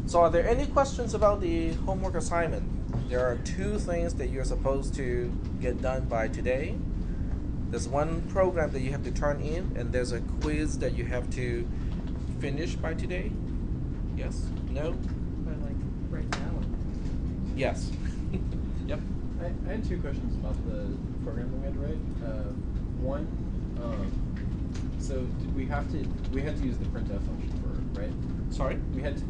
So are there any questions about the homework assignment? There are two things that you're supposed to get done by today. There's one program that you have to turn in, and there's a quiz that you have to finish by today. Yes? No? But like right now. Yes. Yep. I had two questions about the program that we had to write. One, so did we had to use the printf function for it, right? Sorry?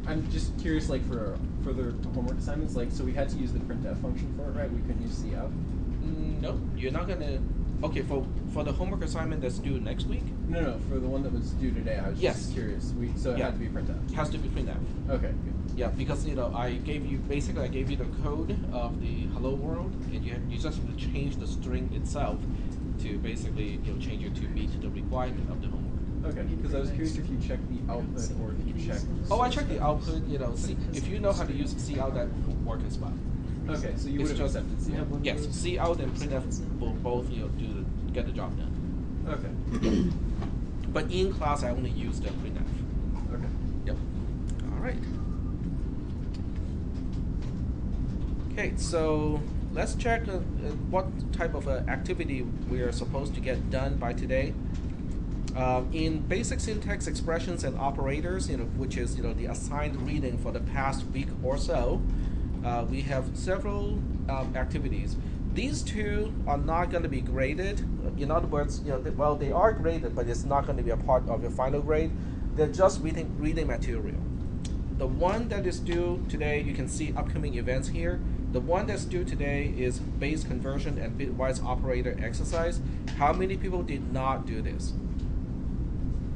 I'm just curious, like for further homework assignments, like so we had to use the printf function for it, right? We couldn't use cout. No, you're not gonna. Okay, for the homework assignment that's due next week. No, for the one that was due today, I was just curious. So it had to be printf. It has to be printf. Okay, good. Yeah, because I gave you the code of the hello world, and you just have to change the string itself to basically change it to meet the requirement of the homework. Okay, because I was curious if you checked the output or if you checked. Oh, I checked the output. If you know how to use cout, that will work as well. Okay, so you would have accepted cout. Yes, cout and printf will both get the job done. Okay. But in class, I only use the printf. Okay. Yep. All right. Okay, so let's check what type of activity we are supposed to get done by today. In basic syntax expressions and operators, which is the assigned reading for the past week or so, we have several activities. These two are not going to be graded. In other words, they are graded, but it's not going to be a part of your final grade. They're just reading material. The one that is due today, you can see upcoming events here. The one that's due today is base conversion and bitwise operator exercise. How many people did not do this?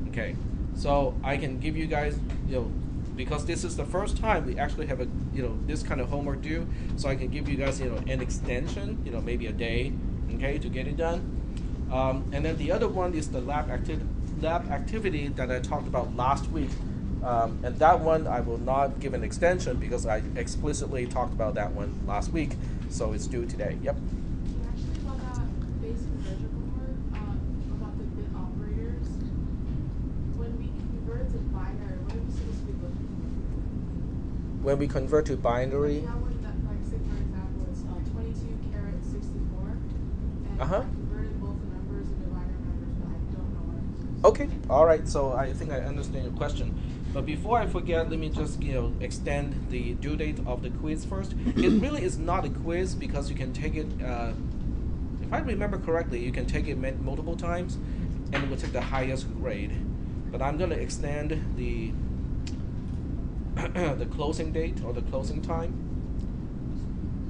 Okay, so I can give you guys, because this is the first time we actually have this kind of homework due, so I can give you guys, an extension, maybe a day, okay, to get it done. And then the other one is the lab activity that I talked about last week. And that one I will not give an extension because I explicitly talked about that one last week, so it's due today. Yep. Actually, about that base conversion homework, about the bit operators, when we convert to binary, what are we supposed to be looking for? When we convert to binary. We have one that, like, say for example, it's 22/64, and I converted both the numbers into binary numbers, but I don't know what I'm supposed to do. Okay, all right. So I think I understand your question. But before I forget, let me just extend the due date of the quiz first. It really is not a quiz because you can take it. If I remember correctly, you can take it multiple times, and it will take the highest grade. But I'm going to extend the the closing date or the closing time.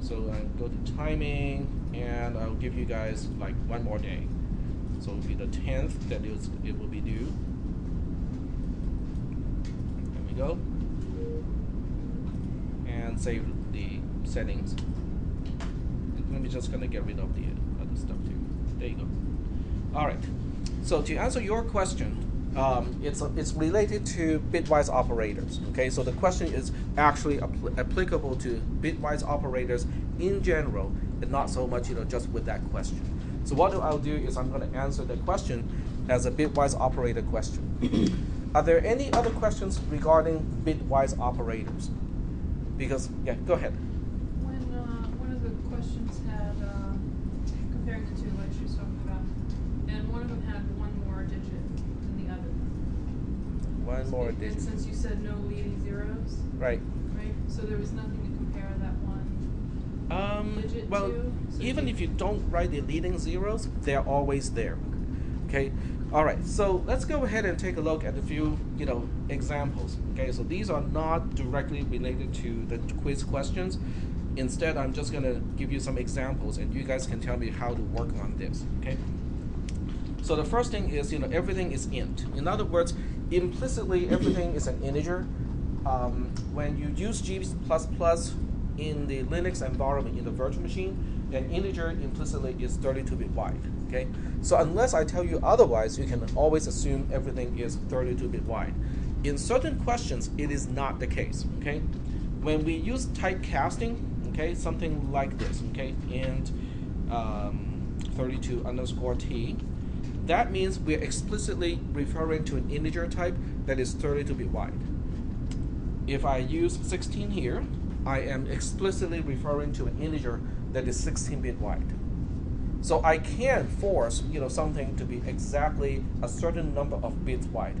So I go to timing, and I'll give you guys like one more day. So it will be the 10th that it will be due. Go and save the settings. Let me just gonna get rid of the other stuff too. There you go. All right. So to answer your question, it's related to bitwise operators. Okay. So the question is actually applicable to bitwise operators in general, and not so much just with that question. So what I'll do is I'm going to answer the question as a bitwise operator question. Are there any other questions regarding bitwise operators? Because, yeah, go ahead. When one of the questions had, comparing the two, like she was talking about, and one of them had one more digit than the other. One more digit. And since you said no leading zeros. Right. Right? So there was nothing to compare that one digit well, to? So even if you don't write the leading zeros, they're always there. Okay. All right, so let's go ahead and take a look at a few, examples. Okay, so these are not directly related to the quiz questions. Instead, I'm just going to give you some examples, and you guys can tell me how to work on this. Okay. So the first thing is, everything is int. In other words, implicitly everything is an integer. When you use G++ in the Linux environment in the virtual machine, an integer implicitly is 32-bit wide. Okay, so unless I tell you otherwise, you can always assume everything is 32-bit wide. In certain questions, it is not the case. Okay, when we use typecasting, okay, something like this, okay, int 32_t, that means we're explicitly referring to an integer type that is 32-bit wide. if I use 16 here, I am explicitly referring to an integer that is 16-bit wide. So I can force something to be exactly a certain number of bits wide.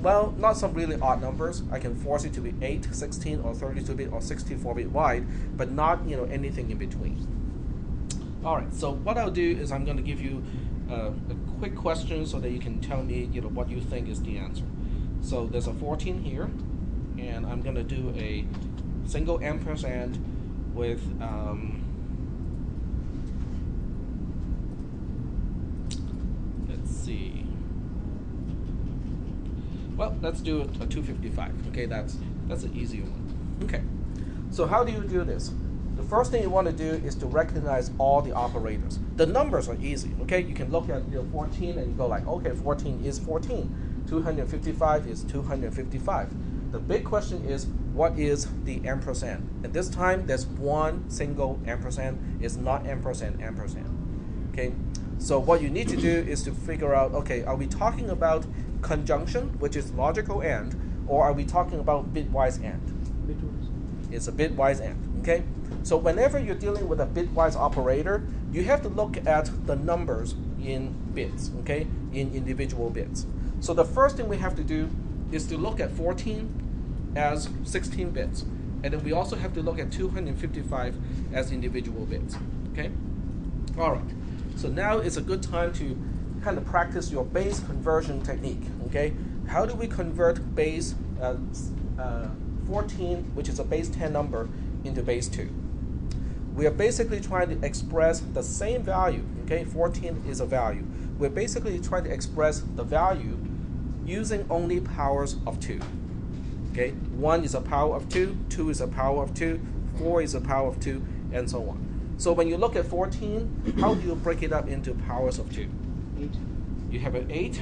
Well, not some really odd numbers. I can force it to be 8, 16, or 32-bit or 64-bit wide, but not anything in between. All right. So what I'll do is I'm going to give you a quick question so that you can tell me what you think is the answer. So there's a 14 here, and I'm going to do a single ampersand with let's see. Well, let's do a 255. Okay, that's an easier one. Okay, so how do you do this? The first thing you want to do is to recognize all the operators. The numbers are easy. Okay, you can look at 14 and you go like, okay, 14 is 14. 255 is 255. The big question is, what is the ampersand? And this time, there's one single ampersand. It's not ampersand. Okay, so what you need to do is to figure out, okay, are we talking about conjunction, which is logical AND, or are we talking about bitwise AND? Bitwise. It's a bitwise AND. Okay, so whenever you're dealing with a bitwise operator, you have to look at the numbers in bits, okay, in individual bits. So the first thing we have to do is to look at 14 as 16 bits, and then we also have to look at 255 as individual bits. Okay, all right. So now is a good time to kind of practice your base conversion technique. Okay, how do we convert base 14, which is a base 10 number, into base 2? We are basically trying to express the same value. Okay, 14 is a value. We're basically trying to express the value using only powers of 2. Okay, 1 is a power of 2, 2 is a power of 2, 4 is a power of 2, and so on. So when you look at 14, how do you break it up into powers of 2? 8. You have an 8.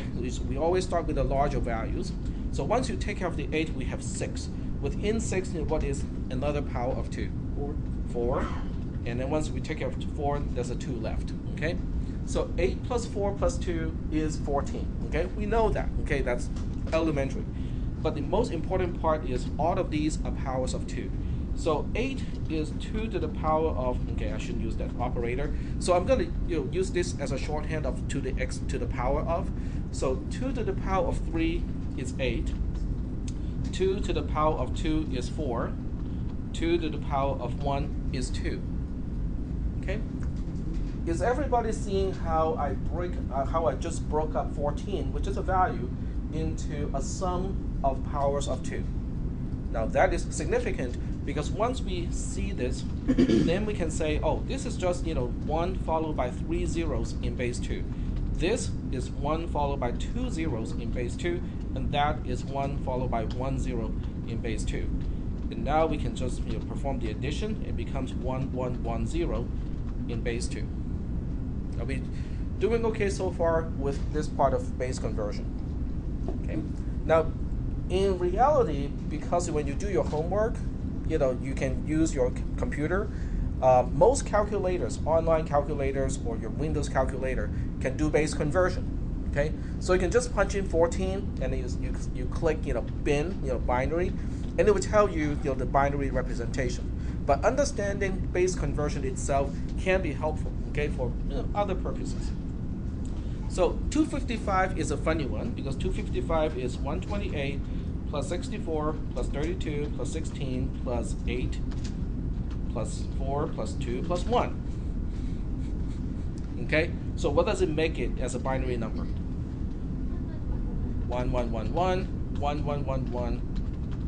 We always start with the larger values. So once you take care of the 8, we have 6. Within 6, what is another power of 2? 4. 4. And then once we take care of 4, there's a 2 left. Okay? So 8 plus 4 plus 2 is 14. Okay? We know that. Okay? That's elementary. But the most important part is all of these are powers of 2. So 8 is 2 to the power of, okay, I shouldn't use that operator. So I'm going to use this as a shorthand of 2 to the x to the power of. So 2 to the power of 3 is 8. 2 to the power of 2 is 4. 2 to the power of 1 is 2. Okay? Is everybody seeing how I just broke up 14, which is a value, into a sum of powers of 2? Now that is significant because once we see this, then we can say, oh, this is just 1 followed by 3 zeros in base 2. This is 1 followed by 2 zeros in base 2, and that is 1 followed by 1 0 in base 2. And now we can just perform the addition. It becomes 1 1 1 0 in base 2. Are we doing okay so far with this part of base conversion? Okay. Now, in reality, because when you do your homework, you can use your computer. Most calculators, online calculators, or your Windows calculator can do base conversion. Okay, so you can just punch in 14, and you click bin binary, and it will tell you the binary representation. But understanding base conversion itself can be helpful. Okay, for other purposes. So 255 is a funny one because 255 is 128 plus 64 plus 32 plus 16 plus 8 plus 4 plus 2 plus 1. Okay, so what does it make it as a binary number? 1 1 1 1 1 1 1 1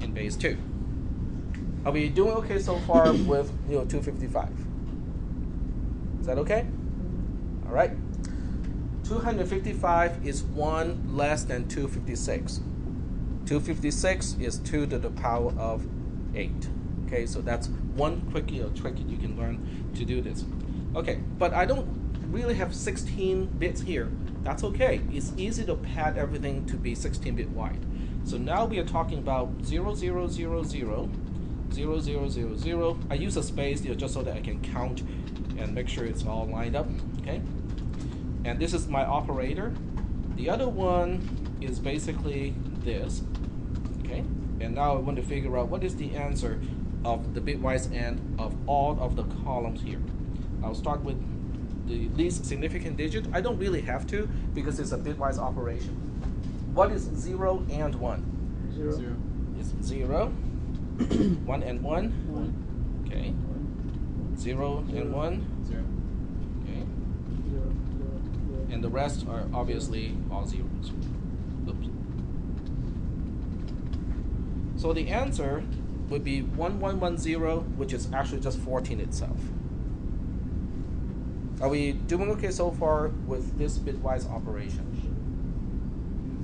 in base 2. Are we doing okay so far with 255? Is that okay? All right. 255 is 1 less than 256. 256 is 2 to the power of 8. Okay, so that's one quick trick you can learn to do this. Okay, but I don't really have 16 bits here. That's okay. It's easy to pad everything to be 16-bit wide. So now we are talking about 0 0 0 0 0 0 0 0. I use a space just so that I can count and make sure it's all lined up. Okay. And this is my operator. The other one is basically this, okay? And now I want to figure out what is the answer of the bitwise AND of all of the columns here. I'll start with the least significant digit. I don't really have to because it's a bitwise operation. What is 0 and 1? 0. Zero. It's 0. 1 and 1. 1. Okay. 0 and 1. Zero. Okay. 0. 0. And the rest are obviously all zeros. Oops. So the answer would be 1110, which is actually just 14 itself. Are we doing okay so far with this bitwise operation?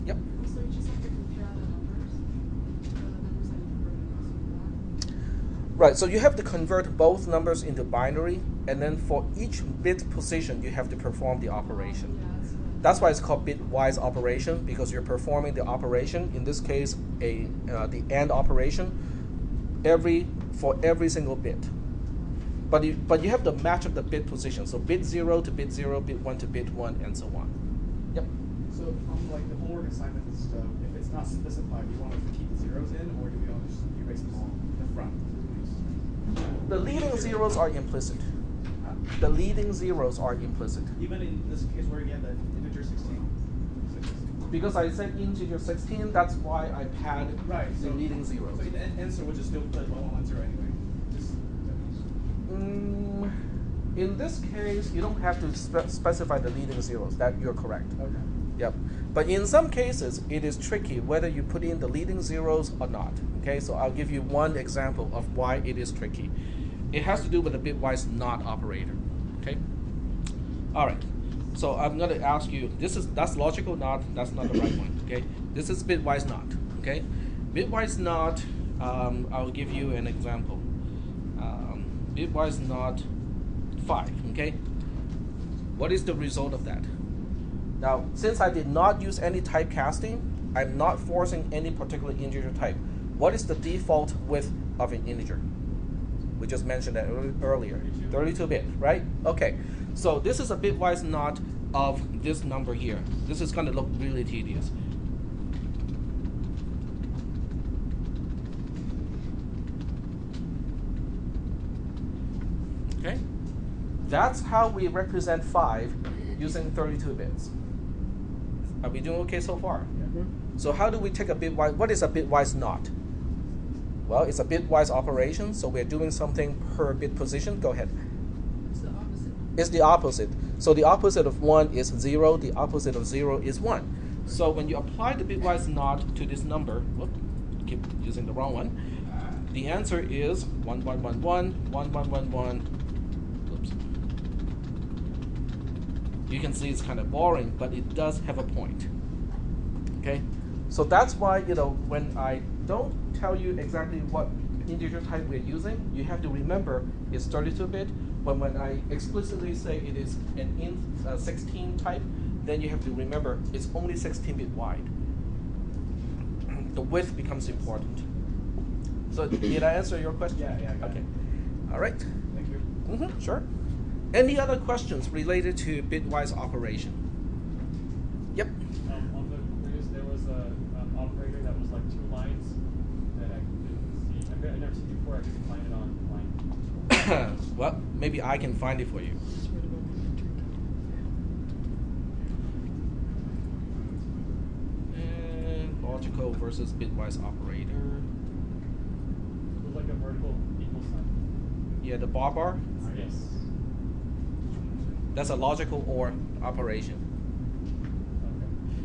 Yep. So you just have to compare the numbers that you converted into one. Right, so you have to convert both numbers into binary, and then for each bit position, you have to perform the operation. Yeah, That's why it's called bitwise operation, because you're performing the operation, in this case, the AND operation, for every single bit. But you have to match up the bit position, so bit 0 to bit 0, bit 1 to bit 1, and so on. Yep. So, like the homework assignment is, if it's not specified, do you want us to keep the zeros in, or do we all just erase them all in the front? The leading zeros are implicit. The leading zeros are implicit. Even in this case where you have the integer 16. Because I said integer 16, that's why I pad Right. the So, leading zeros. So the answer would just still put 110 anyway. Just, In this case, you don't have to specify the leading zeros. That you're correct. okay. Yep. But in some cases, it is tricky whether you put in the leading zeros or not. Okay, so I'll give you one example of why it is tricky. It has to do with the bitwise not operator. Okay. All right. So I'm going to ask you. That's logical not. That's not the right one. Okay. This is bitwise not. Okay. Bitwise not. I'll give you an example. Bitwise not 5. Okay. What is the result of that? Now, since I did not use any typecasting, I'm not forcing any particular integer type. What is the default width of an integer? We just mentioned that earlier. 32-bit, right? Okay. So this is a bitwise not of this number here. This is going to look really tedious. Okay? That's how we represent 5 using 32 bits. Are we doing okay so far? So how do we take a bitwise? What is a bitwise not? Well, it's a bitwise operation, so we're doing something per bit position. Go ahead. It's the opposite. It's the opposite. So the opposite of 1 is 0. The opposite of 0 is 1. So when you apply the bitwise not to this number, whoop, keep using the wrong one, the answer is 1111, 1111. Oops. You can see it's kind of boring, but it does have a point. Okay? So that's why, when I don't tell you exactly what integer type we're using, you have to remember it's 32-bit. But when I explicitly say it is an int 16 type, then you have to remember it's only 16-bit wide. The width becomes important. So did I answer your question? Yeah, I got Okay. it. All right. Thank you. Sure. Any other questions related to bitwise operation? Yep. On the quiz, there was an operator that was like 2 lines that I couldn't see. I've never seen before. I couldn't find it online. Well, maybe I can find it for you. Just read about the integer And logical versus bitwise operator. It was like a vertical equal sign. Yeah, the bar. Yes. That's a logical OR operation.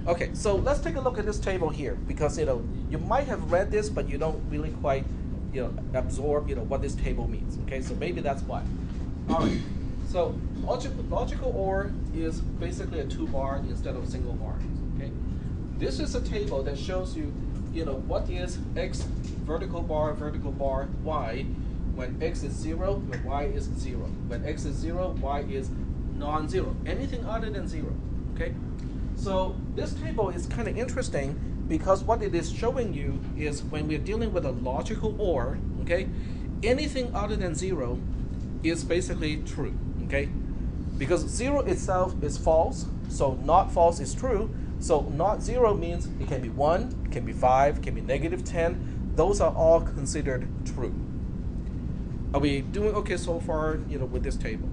Okay. Okay, so let's take a look at this table here, because you might have read this, but you don't really quite absorb what this table means. Okay, so maybe that's why. All right. So logical OR is basically a 2-bar instead of a single bar. Okay. This is a table that shows you what is x vertical bar y when x is 0, when y is 0. When x is 0, y is non-zero. Anything other than 0. Okay. So this table is kind of interesting because what it is showing you is when we're dealing with a logical OR, okay, anything other than 0 is basically true, okay? Because 0 itself is false, so not false is true. So not 0 means it can be 1, it can be 5, it can be -10. those are all considered true. Are we doing okay so far, with this table?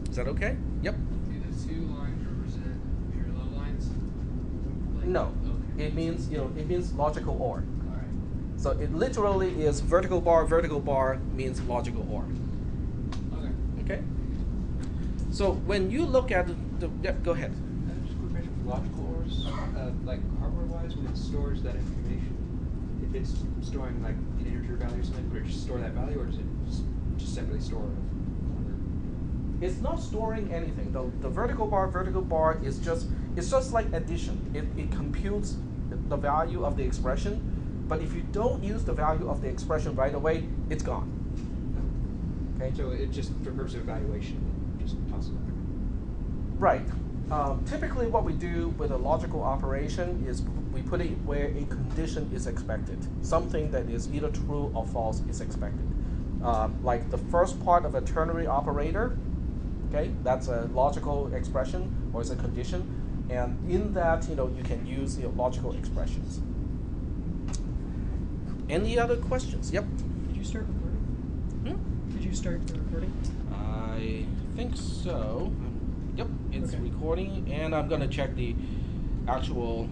Is that okay? Yep. Do the two lines represent parallel lines? Like, No. Okay. It means logical OR. Alright. So it literally is vertical bar means logical OR. Okay. Okay? So when you look at go ahead. Just a quick question for logical ORs, like hardware-wise, when it stores that information, if it's storing like an integer value or something, would it just store that value, or does it just separately store whatever? It's not storing anything. The vertical bar is just like addition. It computes the value of the expression, but if you don't use the value of the expression right away, it's gone. Okay. So it just for purpose of evaluation, just tosses it. Right. Typically, what we do with a logical operation is we put it where a condition is expected. Something that is either true or false is expected. Like the first part of a ternary operator, okay, that's a logical expression or it's a condition, and in that, you can use logical expressions. Any other questions? Yep. Did you start recording? Did you start the recording? I think so. Yep, it's Okay. recording, and I'm gonna check the actual.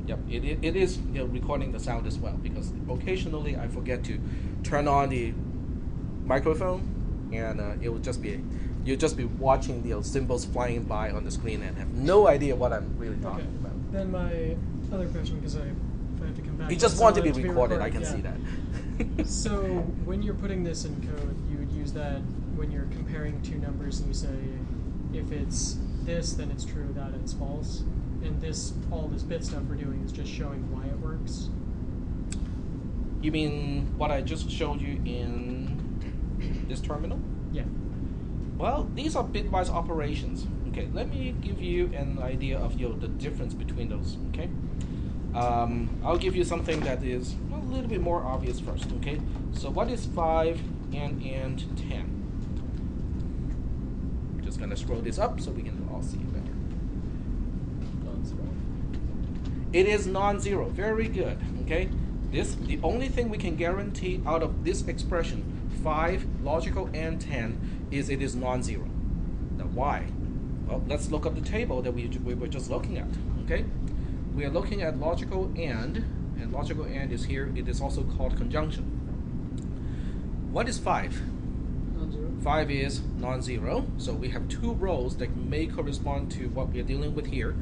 Yep, it is recording the sound as well, because occasionally I forget to turn on the microphone, and it will just be you'll just be watching the symbols flying by on the screen and have no idea what I'm really talking Okay. about. Then my other question, because if I have to come back. You to just this, want I to be want it recorded. I can yeah. see that. So when you're putting this in code, you would use that when you're comparing two numbers, and you say, if it's this, then it's true, that it's false. And all this bit stuff we're doing is just showing why it works. You mean what I just showed you in this terminal? Yeah. Well, these are bitwise operations. Okay, let me give you an idea of the difference between those. Okay, I'll give you something that is a little bit more obvious first. Okay, so what is 5 and 10? Just gonna scroll this up so we can all see it better. Non-zero. It is non-zero. Very good. Okay, the only thing we can guarantee out of this expression, 5 logical and 10, is it is non-zero. Now why? Well, let's look up the table that we were just looking at. Okay, we are looking at logical and logical and is here. It is also called conjunction. What is 5? Non-zero. 5 is non-zero, so we have 2 rows that may correspond to what we are dealing with here.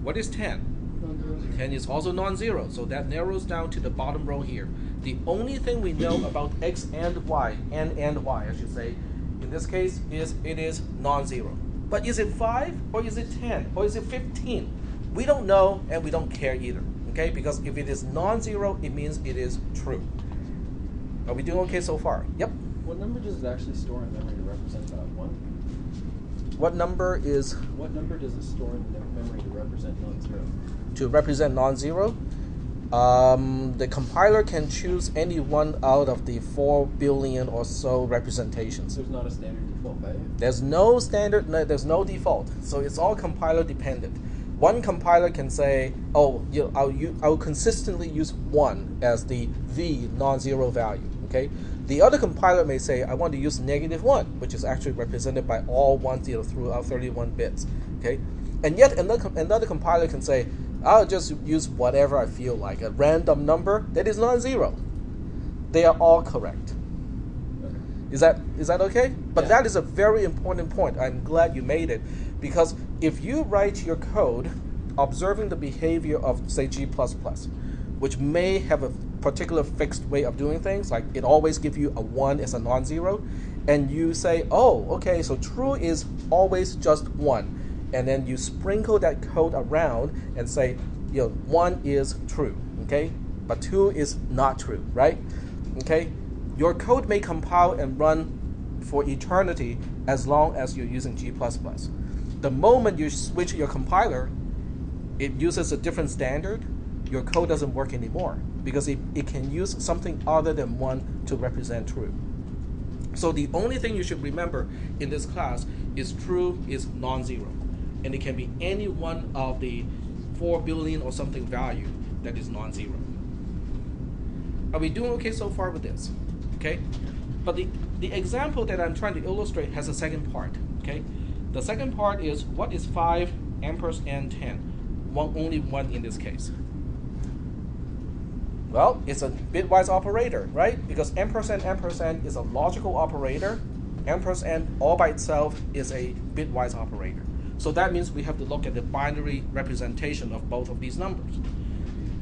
What is 10? Non-zero. 10 is also non-zero, so that narrows down to the bottom row here. The only thing we know about x and y, and y, I should say, in this case, is it is non-zero. But is it 5, or is it 10, or is it 15? We don't know, and we don't care either, okay? Because if it is non-zero, it means it is true. Are we doing okay so far? Yep. What number does it actually store in memory to represent that? 1? What number is What number does it store in memory to represent non-zero? to represent non-zero? The compiler can choose any one out of the 4 billion or so representations. There's not a standard default value? There's no standard, there's no default. So it's all compiler dependent. One compiler can say, oh, I'll consistently use 1 as the non-zero value, okay? The other compiler may say, I want to use -1, which is actually represented by all 1s throughout 31 bits, okay? And yet another compiler can say, I'll just use whatever I feel like, a random number that is non-zero. They are all correct. Okay. Is that okay? But Yeah. that is a very important point. I'm glad you made it, because if you write your code observing the behavior of, say, G++, which may have a particular fixed way of doing things, like it always gives you a 1 as a non-zero, and you say, oh, okay, so true is always just 1, and then you sprinkle that code around and say, 1 is true, okay, but 2 is not true, right? Okay, your code may compile and run for eternity as long as you're using G++. The moment you switch your compiler, it uses a different standard, your code doesn't work anymore, because it can use something other than 1 to represent true. So the only thing you should remember in this class is true is non-zero. And it can be any one of the 4 billion or something value that is non-zero. Are we doing okay so far with this? Okay? But the example that I'm trying to illustrate has a second part. Okay? The second part is, what is 5 ampersand 10? Only one in this case. Well, it's a bitwise operator, right? Because ampersand ampersand is a logical operator. Ampersand all by itself is a bitwise operator. So that means we have to look at the binary representation of both of these numbers.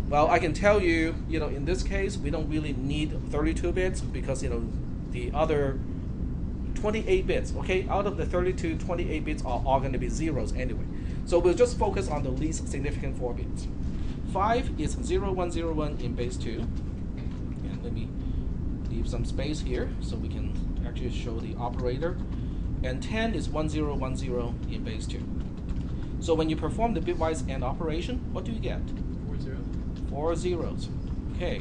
Well, I can tell you, in this case, we don't really need 32 bits because, the other 28 bits, okay, out of the 32, 28 bits are all going to be zeros anyway. So we'll just focus on the least significant 4 bits. 5 is 0101 in base 2. And let me leave some space here so we can actually show the operator. And 10 is 1010 in base 2. So when you perform the bitwise AND operation, what do you get? 4 zeros. 4 zeros, okay,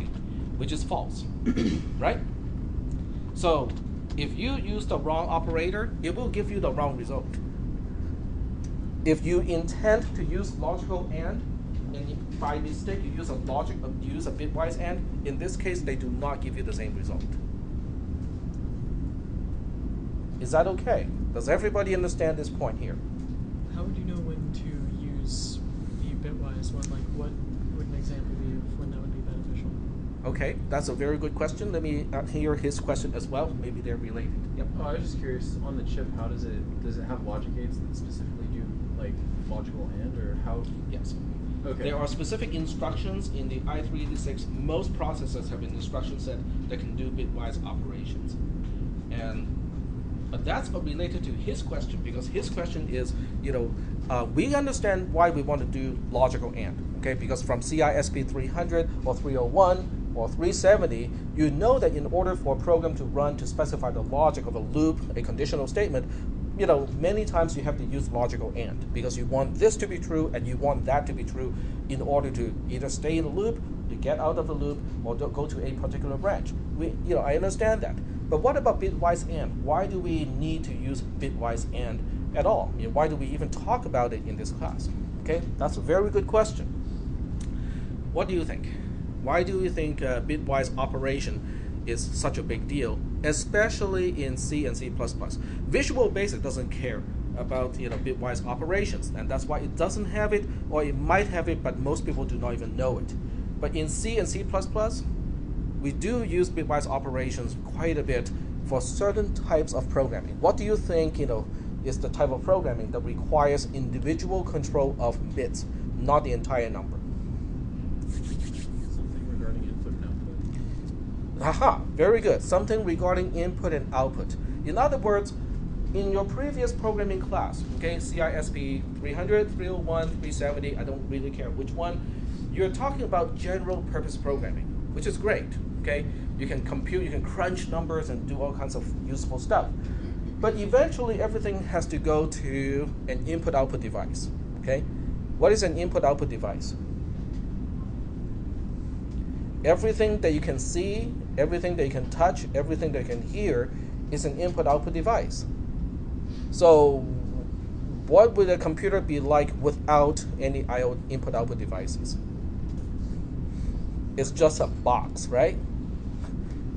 which is false, right? So if you use the wrong operator, it will give you the wrong result. If you intend to use logical AND, and by mistake you use a bitwise AND, in this case they do not give you the same result. Is that okay? Does everybody understand this point here? How would you know when to use the bitwise one? Like, what would an example be of when that would be beneficial? Okay, that's a very good question. Let me hear his question as well. Maybe they're related. Yep. Oh, I was just curious, on the chip, how does it have logic gates that specifically do like logical AND, or how? Yes. Okay. There are specific instructions in the i386. Most processors have an instruction set that can do bitwise operations. And that's related to his question, because his question is, we understand why we want to do logical AND, okay? Because from cisp300 or 301 or 370, you know that in order for a program to run to specify the logic of a loop, a conditional statement, many times you have to use logical AND because you want this to be true and you want that to be true in order to either stay in the loop, to get out of the loop, or to go to a particular branch. I understand that. But what about bitwise AND? Why do we need to use bitwise AND at all? Why do we even talk about it in this class? Okay, that's a very good question. What do you think? Why do you think bitwise operation is such a big deal, especially in C and C++? Visual Basic doesn't care about bitwise operations, and that's why it doesn't have it, or it might have it, but most people do not even know it. But in C and C++, we do use bitwise operations quite a bit for certain types of programming. What do you think, is the type of programming that requires individual control of bits, not the entire number? Something regarding input and output. Aha, very good. Something regarding input and output. In other words, in your previous programming class, okay, CISP 300, 301, 370, I don't really care which one, you're talking about general purpose programming, which is great, okay? You can compute, you can crunch numbers and do all kinds of useful stuff. But eventually everything has to go to an input-output device, okay? What is an input-output device? Everything that you can see, everything that you can touch, everything that you can hear is an input-output device. So what would a computer be like without any input-output devices? It's just a box, right?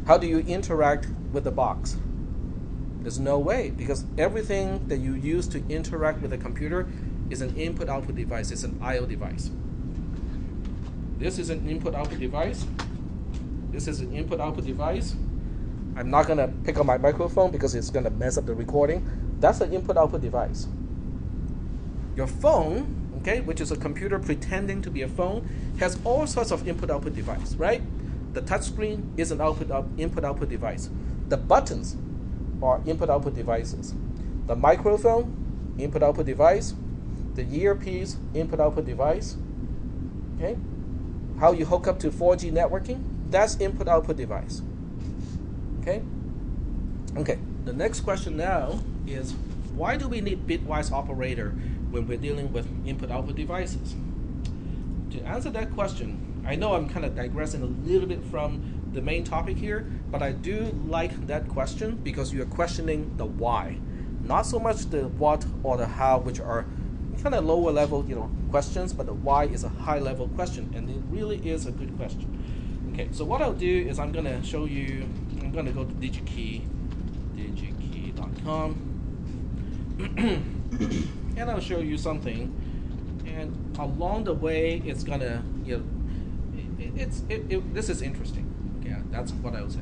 How do you interact with the box? There's no way, because everything that you use to interact with a computer is an input-output device. It's an I/O device. This is an input-output device. This is an input-output device. I'm not going to pick up my microphone because it's going to mess up the recording. That's an input-output device. Your phone, okay, which is a computer pretending to be a phone, has all sorts of input-output device, right? The touchscreen is an input-output device. The buttons are input-output devices. The microphone, input-output device. The earpiece, input-output device. Okay? How you hook up to 4G networking, that's input-output device. Okay? Okay, the next question now is, why do we need bitwise operator when we're dealing with input-output devices? To answer that question, I know I'm kind of digressing a little bit from the main topic here, but I do like that question because you're questioning the why. Not so much the what or the how, which are kind of lower level, questions, but the why is a high level question, and it really is a good question. Okay, so what I'll do is I'm gonna show you. I'm gonna go to digikey.com, and I'll show you something. And along the way, it's gonna, this is interesting. Yeah, that's what I would say.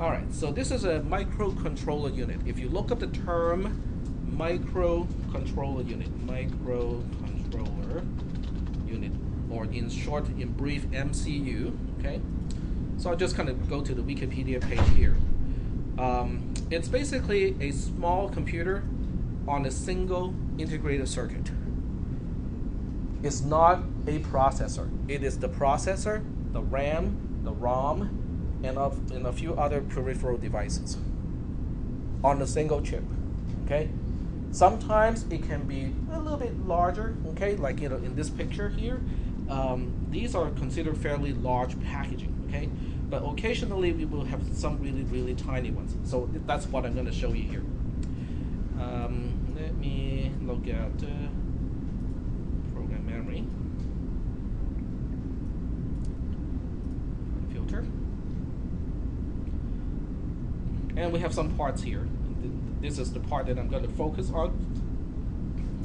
All right, so this is a microcontroller unit. If you look up the term microcontroller unit, or in short, in brief, MCU. Okay, so I'll just kind of go to the Wikipedia page here. It's basically a small computer on a single integrated circuit. It's not a processor. It is the processor, the RAM, the ROM, and a few other peripheral devices on a single chip. Okay. Sometimes it can be a little bit larger. Okay, like in this picture here, these are considered fairly large packaging. Okay, but occasionally we will have some really tiny ones. So that's what I'm going to show you here. Let me look at program memory filter, and we have some parts here. This is the part that I'm going to focus on.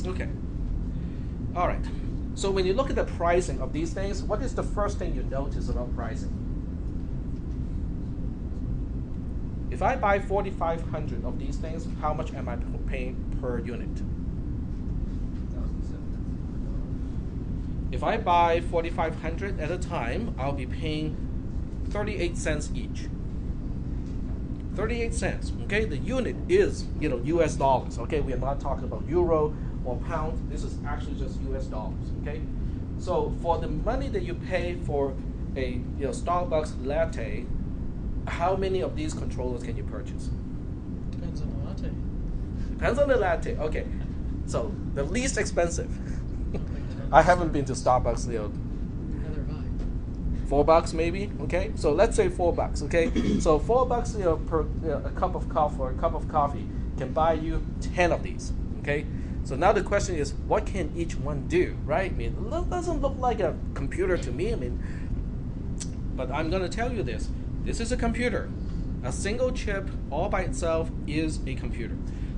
Okay. All right. So when you look at the pricing of these things, what is the first thing you notice about pricing? If I buy 4,500 of these things, how much am I paying per unit? If I buy 4,500 at a time, I'll be paying 38 cents each. 38 cents. Okay, the unit is US dollars. Okay, we are not talking about euro or pound. This is actually just US dollars. Okay, so for the money that you pay for a Starbucks latte, how many of these controllers can you purchase? Depends on the latte. Depends on the latte. Okay, so the least expensive. I haven't been to Starbucks. Neither have I. $4 maybe. Okay, so let's say $4. Okay, so $4 per a cup of coffee or a cup of coffee can buy you 10 of these. Okay, so now the question is, what can each one do? Right? I mean, it doesn't look like a computer to me. I mean, but I'm gonna tell you this. This is a computer. A single chip all by itself is a computer.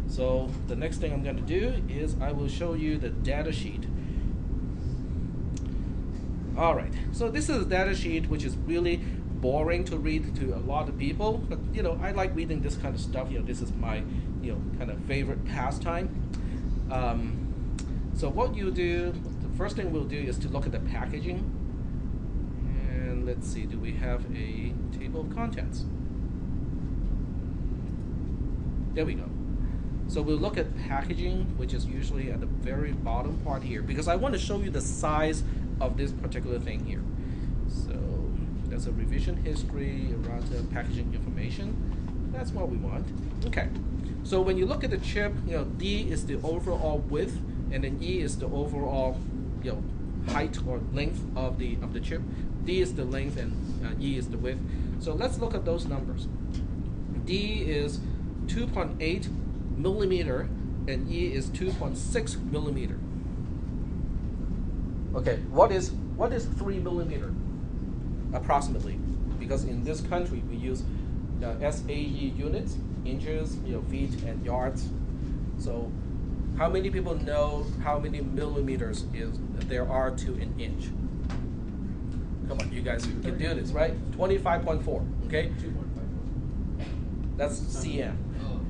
So the next thing I'm going to do is I will show you the data sheet. All right, so this is a data sheet which is really boring to read to a lot of people, but I like reading this kind of stuff. This is my kind of favorite pastime. So what you do, the first thing we'll do is to look at the packaging. And let's see, do we have a table of contents? There we go. So we'll look at packaging, which is usually at the very bottom part here, because I want to show you the size of this particular thing here. So there's a revision history, errata, packaging information. That's what we want. Okay. So when you look at the chip, D is the overall width, and then E is the overall, height or length of the chip. D is the length, and E is the width. So let's look at those numbers. D is 2.8 millimeter, and E is 2.6 millimeter. Okay, what is 3 millimeter approximately? Because in this country we use SAE units, inches, feet, and yards. So how many people know how many millimeters there are to an inch? Come on, you guys can do this, right? 25.4, okay? 2.5. That's cm. Oh,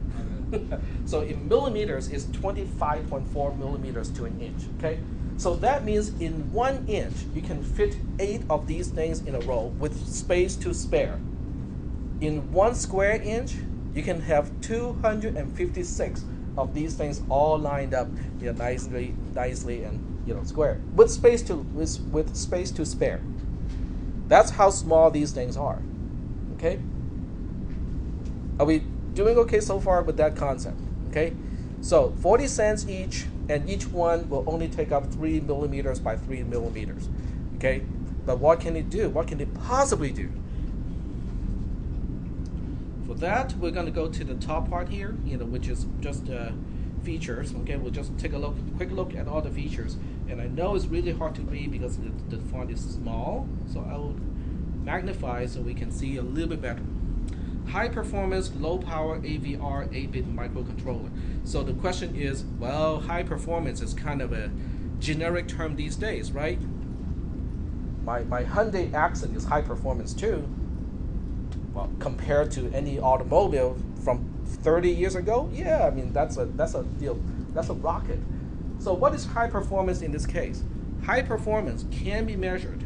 okay. So in millimeters is 25.4 millimeters to an inch, okay? So that means in 1 inch, you can fit 8 of these things in a row with space to spare. In 1 square inch, you can have 256 of these things all lined up nicely and square with space to spare. That's how small these things are. Okay? Are we doing okay so far with that concept? Okay? So 40 cents each, and each one will only take up 3 millimeters by 3 millimeters. Okay? But what can it do? What can it possibly do? For that, we're going to go to the top part here, which is just features. Okay, we'll just take a quick look at all the features. And I know it's really hard to read because the font is small, so I will magnify so we can see a little bit better. High performance, low power AVR 8-bit microcontroller. So the question is, well, high performance is kind of a generic term these days, right? My Hyundai Accent is high performance too. Well, compared to any automobile from 30 years ago, yeah, I mean that's a rocket. So what is high performance in this case? High performance can be measured.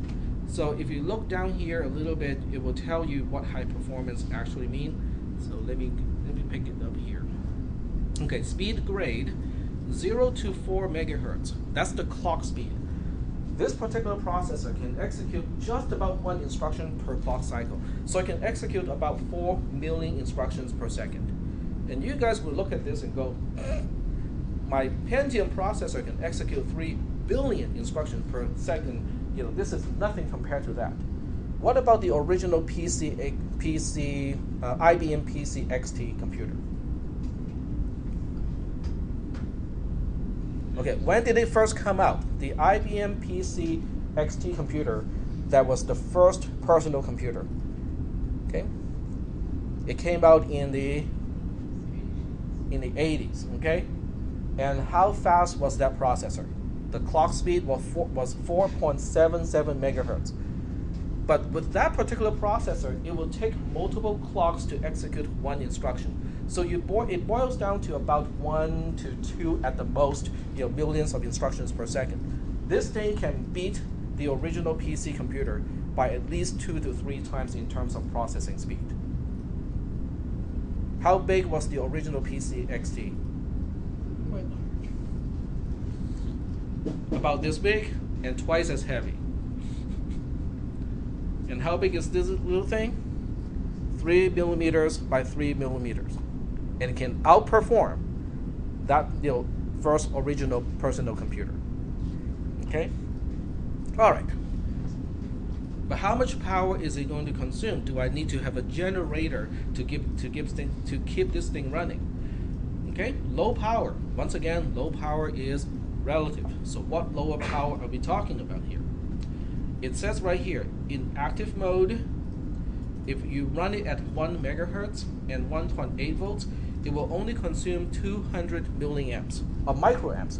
So if you look down here a little bit, it will tell you what high performance actually mean. So let me pick it up here. Okay, speed grade 0 to 4 megahertz. That's the clock speed. This particular processor can execute just about 1 instruction per clock cycle. So it can execute about 4 million instructions per second. And you guys will look at this and go, my Pentium processor can execute 3 billion instructions per second. You know, this is nothing compared to that. What about the original IBM PC XT computer? Okay, when did it first come out? The IBM PC XT computer, that was the first personal computer. Okay, it came out in the 80s. Okay, and how fast was that processor? The clock speed was 4.77 megahertz. But with that particular processor, it will take multiple clocks to execute 1 instruction. So it boils down to about 1 to 2 at the most, millions of instructions per second. This thing can beat the original PC computer by at least 2 to 3 times in terms of processing speed. How big was the original PC XT? Quite large. About this big and twice as heavy. And how big is this little thing? 3 millimeters by 3 millimeters. And it can outperform that first original personal computer. Okay? All right. But how much power is it going to consume? Do I need to have a generator to keep this thing running? Okay? Low power. Once again, low power is relative. So what lower power are we talking about here? It says right here, in active mode, if you run it at 1 megahertz and 1.8 volts, it will only consume 200 milliamps, microamps,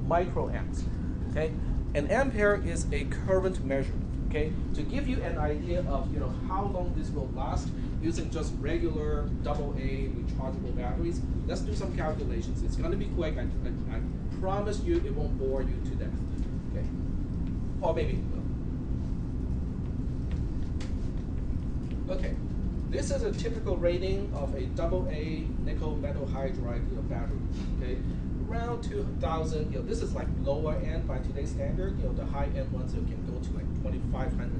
microamps, okay? An ampere is a current measurement, okay? To give you an idea of, how long this will last using just regular AA rechargeable batteries, let's do some calculations. It's gonna be quick, I promise you it won't bore you to death, okay? Or maybe it will. Okay, this is a typical rating of a AA nickel metal hydride battery. Okay, around 2,000. This is like lower end by today's standard. The high end ones can go to like 2,500.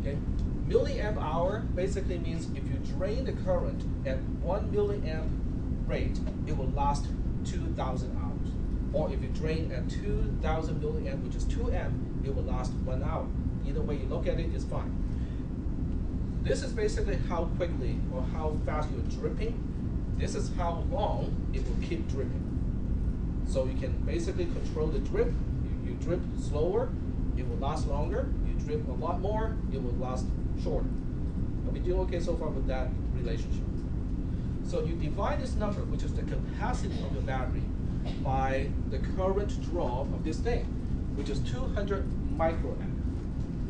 Okay, milliamp hour basically means if you drain the current at 1 milliamp rate, it will last 2,000 hours. Or if you drain at 2,000 milliamp, which is 2 amp, it will last 1 hour. Either way you look at it is fine. This is basically how quickly or how fast you're dripping. This is how long it will keep dripping. So you can basically control the drip. You drip slower, it will last longer. You drip a lot more, it will last shorter. Are we doing okay so far with that relationship? So you divide this number, which is the capacity of your battery, by the current draw of this thing, which is 200 microamp.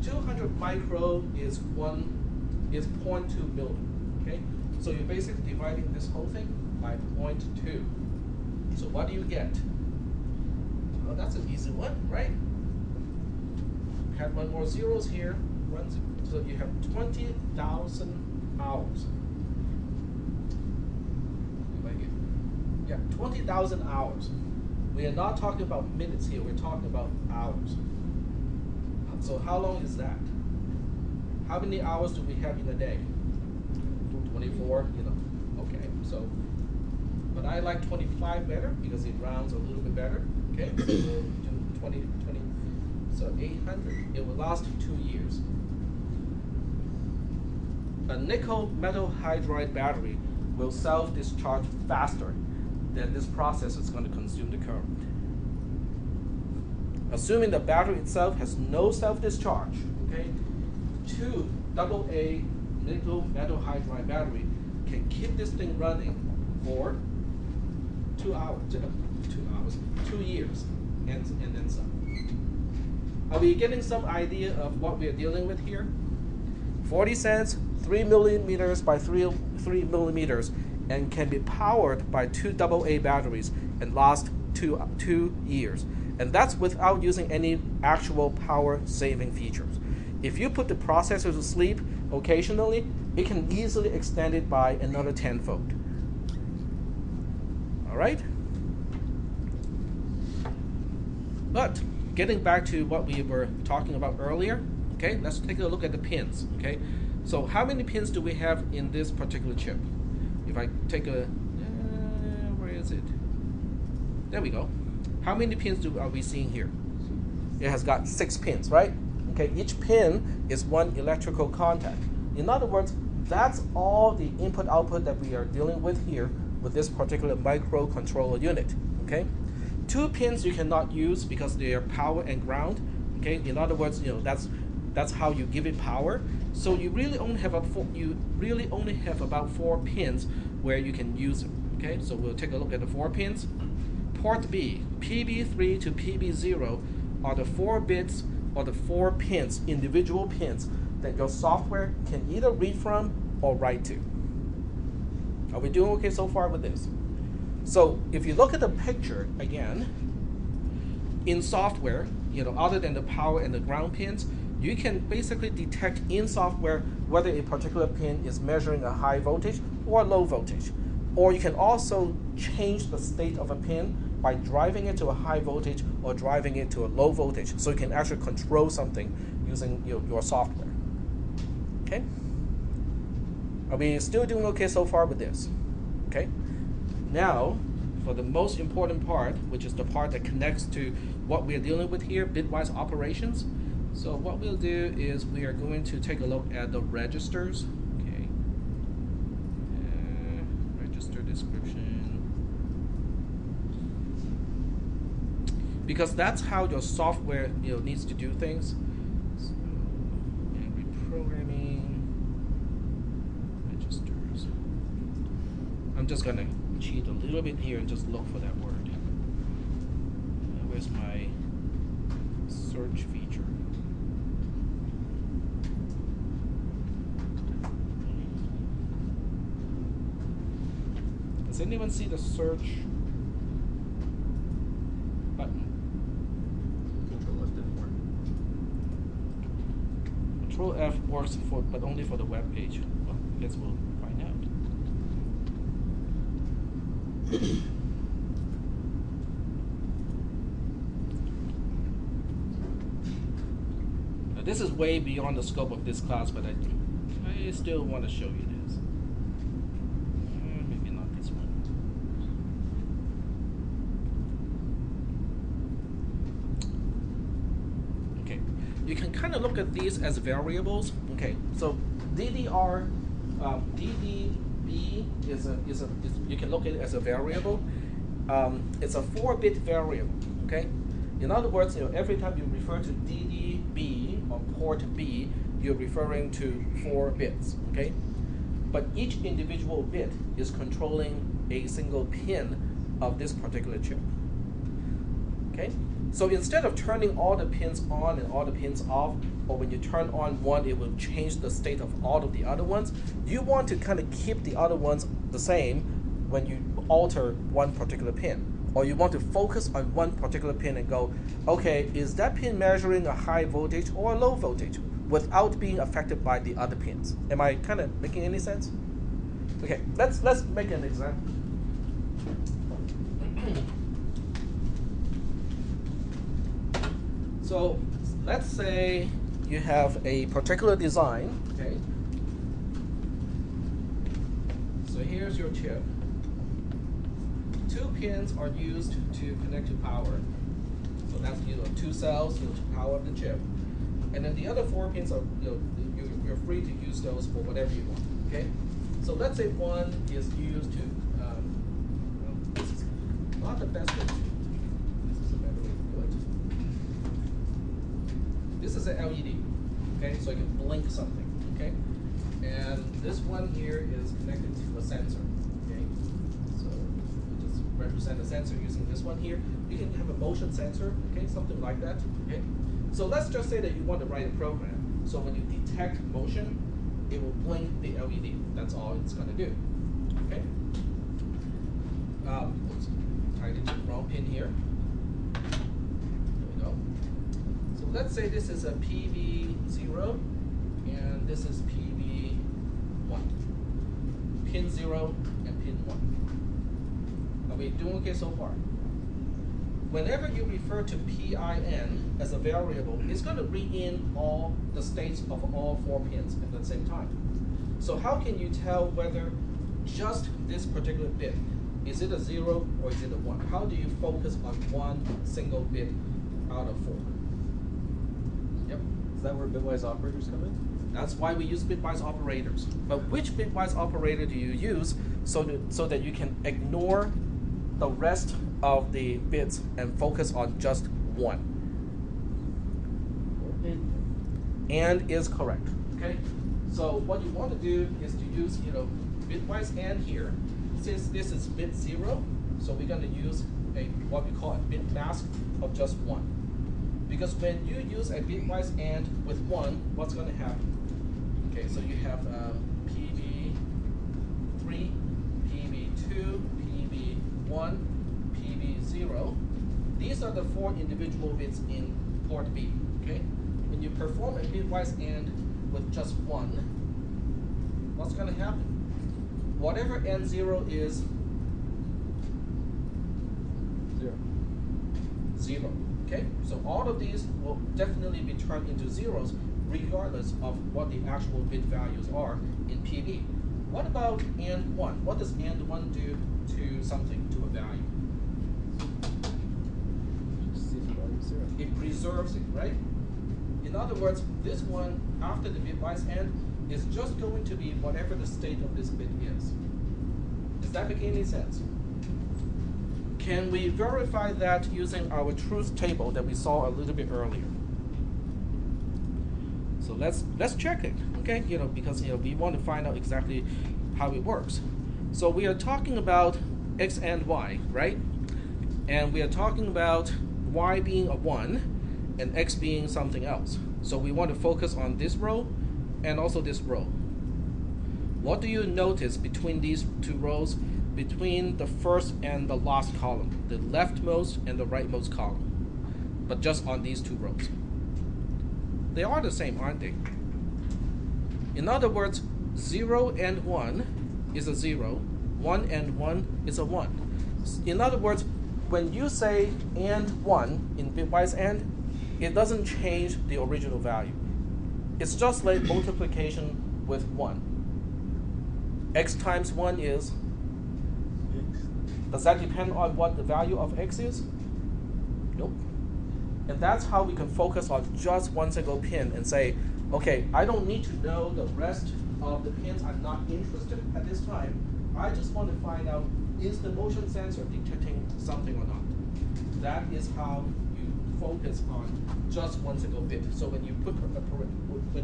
200 micro is 0.2 million, okay? So you're basically dividing this whole thing by 0.2. So what do you get? Well, that's an easy one, right? Have 1 more zeros here. So you have 20,000 hours. Yeah, 20,000 hours. We are not talking about minutes here, we're talking about hours. So how long is that? How many hours do we have in a day? 24, okay, so, but I like 25 better because it rounds a little bit better, okay? So we'll do 20, so 800, it will last 2 years. A nickel metal hydride battery will self-discharge faster than this process is going to consume the current. Assuming the battery itself has no self-discharge, okay? two AA nickel metal hydride battery can keep this thing running for 2 hours, 2 years, and then some. Are we getting some idea of what we're dealing with here? 40 cents, 3 millimeters by 3 millimeters, and can be powered by two AA batteries and last 2 years. And that's without using any actual power saving features. If you put the processor to sleep occasionally, it can easily extend it by another tenfold. All right? But getting back to what we were talking about earlier, okay, let's take a look at the pins, okay? So how many pins do we have in this particular chip? If I take a, where is it? There we go. How many pins are we seeing here? It has got 6 pins, right? Okay, each pin is one electrical contact. In other words, that's all the input-output that we are dealing with here with this particular microcontroller unit, okay? 2 pins you cannot use because they are power and ground, okay? In other words, that's how you give it power. So you really only have about 4 pins where you can use them, okay? So we'll take a look at the 4 pins. Port B, PB3 to PB0 are the 4 bits or the 4 pins, individual pins that your software can either read from or write to. Are we doing okay so far with this? So if you look at the picture again, in software, other than the power and the ground pins, you can basically detect in software whether a particular pin is measuring a high voltage or a low voltage. Or you can also change the state of a pin by driving it to a high voltage or driving it to a low voltage. So you can actually control something using your software. Okay? Are we still doing okay so far with this? Okay? Now, for the most important part, which is the part that connects to what we're dealing with here, bitwise operations. So what we'll do is we are going to take a look at the registers. Okay. Register description. Because that's how your software needs to do things. So, and reprogramming registers. I'm just gonna cheat a little bit here and just look for that word. Where's my search feature? Does anyone see the search button? Control F works but only for the web page. Well, I guess we'll find out. Now, this is way beyond the scope of this class, but I still want to show you this. Maybe not this one. Okay, you can kind of look at these as variables. Okay, so DDB is you can look at it as a variable. It's a 4-bit variable. Okay, in other words, every time you refer to DDB or port B, you're referring to 4 bits. Okay, but each individual bit is controlling a single pin of this particular chip. Okay, so instead of turning all the pins on and all the pins off, or when you turn on one, it will change the state of all of the other ones, you want to kind of keep the other ones the same when you alter one particular pin. Or you want to focus on one particular pin and go, okay, is that pin measuring a high voltage or a low voltage without being affected by the other pins? Am I kind of making any sense? Okay, let's make an example. So let's say you have a particular design, okay? So here's your chip. 2 pins are used to connect to power. So that's 2 cells to power up the chip. And then the other 4 pins are you're free to use those for whatever you want. Okay? So let's say one is used to well, this is not the best way to do it. This is a better way to do it. This is an LED. Okay, so you can blink something. Okay, and this one here is connected to a sensor. Okay, so we just represent a sensor using this one here. You can have a motion sensor. Okay, something like that. Okay, so let's just say that you want to write a program. So when you detect motion, it will blink the LED. That's all it's going to do. Okay. Oops, tied into the wrong pin here. There we go. So let's say this is a PV0 and this is PV1. Pin 0 and pin 1. Are we doing okay so far? Whenever you refer to PIN as a variable, it's going to read in all the states of all 4 pins at the same time. So how can you tell whether just this particular bit, is it a 0 or is it a 1? How do you focus on one single bit out of 4? Yep. Is that where Bitwise operators come in? That's why we use Bitwise operators. But which Bitwise operator do you use so that you can ignore the rest of the bits and focus on just one? And is correct. Okay. So what you want to do is to use bitwise and here. Since this is bit 0, so we're going to use what we call a bit mask of just 1. Because when you use a bitwise and with 1, what's going to happen? Okay, so you have PV3, PV2, PV1, PV0. These are the 4 individual bits in port B. Okay, when you perform a bitwise and with just 1, what's going to happen? Whatever N0 is 0. Okay, so all of these will definitely be turned into zeros regardless of what the actual bit values are in PB. What about AND1? What does AND1 do to something, to a value? It preserves it, right? In other words, this one, after the bitwise AND, is just going to be whatever the state of this bit is. Does that make any sense? Can we verify that using our truth table that we saw a little bit earlier? So let's check it, okay? Because we want to find out exactly how it works. So we are talking about x and y, right? And we are talking about y being a 1 and x being something else. So we want to focus on this row and also this row. What do you notice between these 2 rows, between the first and the last column, the leftmost and the rightmost column, but just on these 2 rows? They are the same, aren't they? In other words, 0 and 1 is a 0, 1 and 1 is a 1. In other words, when you say and 1 in bitwise AND, it doesn't change the original value. It's just like multiplication with 1. X times 1 is? Does that depend on what the value of x is? Nope. And that's how we can focus on just one single pin and say, okay, I don't need to know the rest of the pins. I'm not interested at this time. I just want to find out, is the motion sensor detecting something or not? That is how you focus on just one single bit. So when you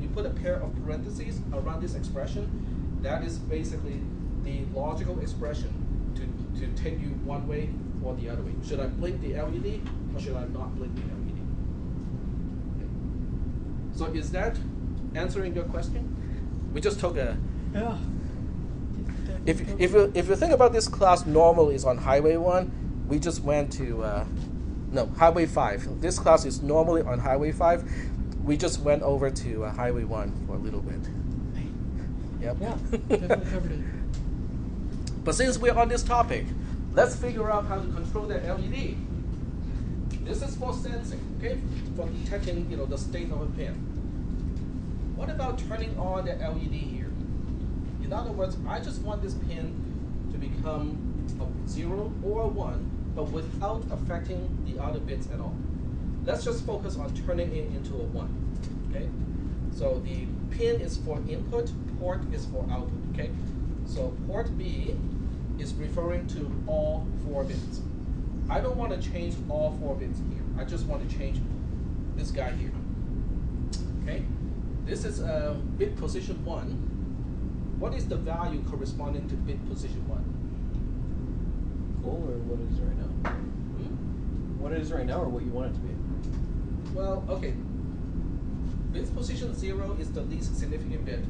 put a pair of parentheses around this expression, that is basically the logical expression to take you one way or the other way. Should I blink the LED or should I not blink the LED? Okay. So is that answering your question? We just took a... Yeah. If you think about this class normally is on Highway 1, we just went to... no, Highway 5. This class is normally on Highway 5. We just went over to Highway 1 for a little bit. Yep. Yeah, definitely covered it. But since we're on this topic, let's figure out how to control that LED. This is for sensing, okay? For detecting, the state of a pin. What about turning on the LED here? In other words, I just want this pin to become a 0 or a 1, but without affecting the other bits at all. Let's just focus on turning it into a 1, okay? So the pin is for input, port is for output, okay? So port B is referring to all 4 bits. I don't want to change all 4 bits here. I just want to change this guy here, okay? This is bit position 1. What is the value corresponding to bit position 1? Cool, or what it is right now? What it is right now, or what you want it to be? Well, okay. Bit position 0 is the least significant bit.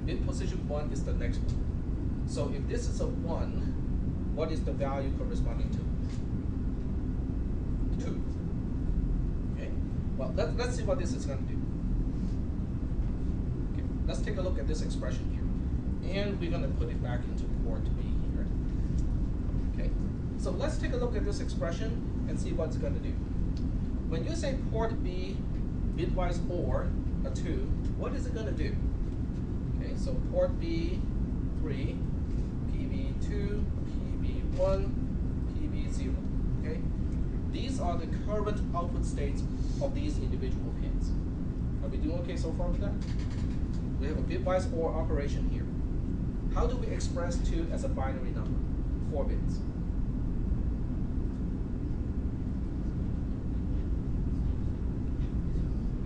Bit position 1 is the next one. So if this is a 1, what is the value corresponding to? 2. Okay. Well, let's see what this is going to do. Okay. Let's take a look at this expression here. And we're going to put it back into port B here. Okay. So let's take a look at this expression and see what it's going to do. When you say port B, bitwise OR a 2, what is it going to do? Okay, so port B 3, PB2, PB1, PB0. Okay, these are the current output states of these individual pins. Are we doing okay so far with that? We have a bitwise OR operation here. How do we express 2 as a binary number? 4 bits.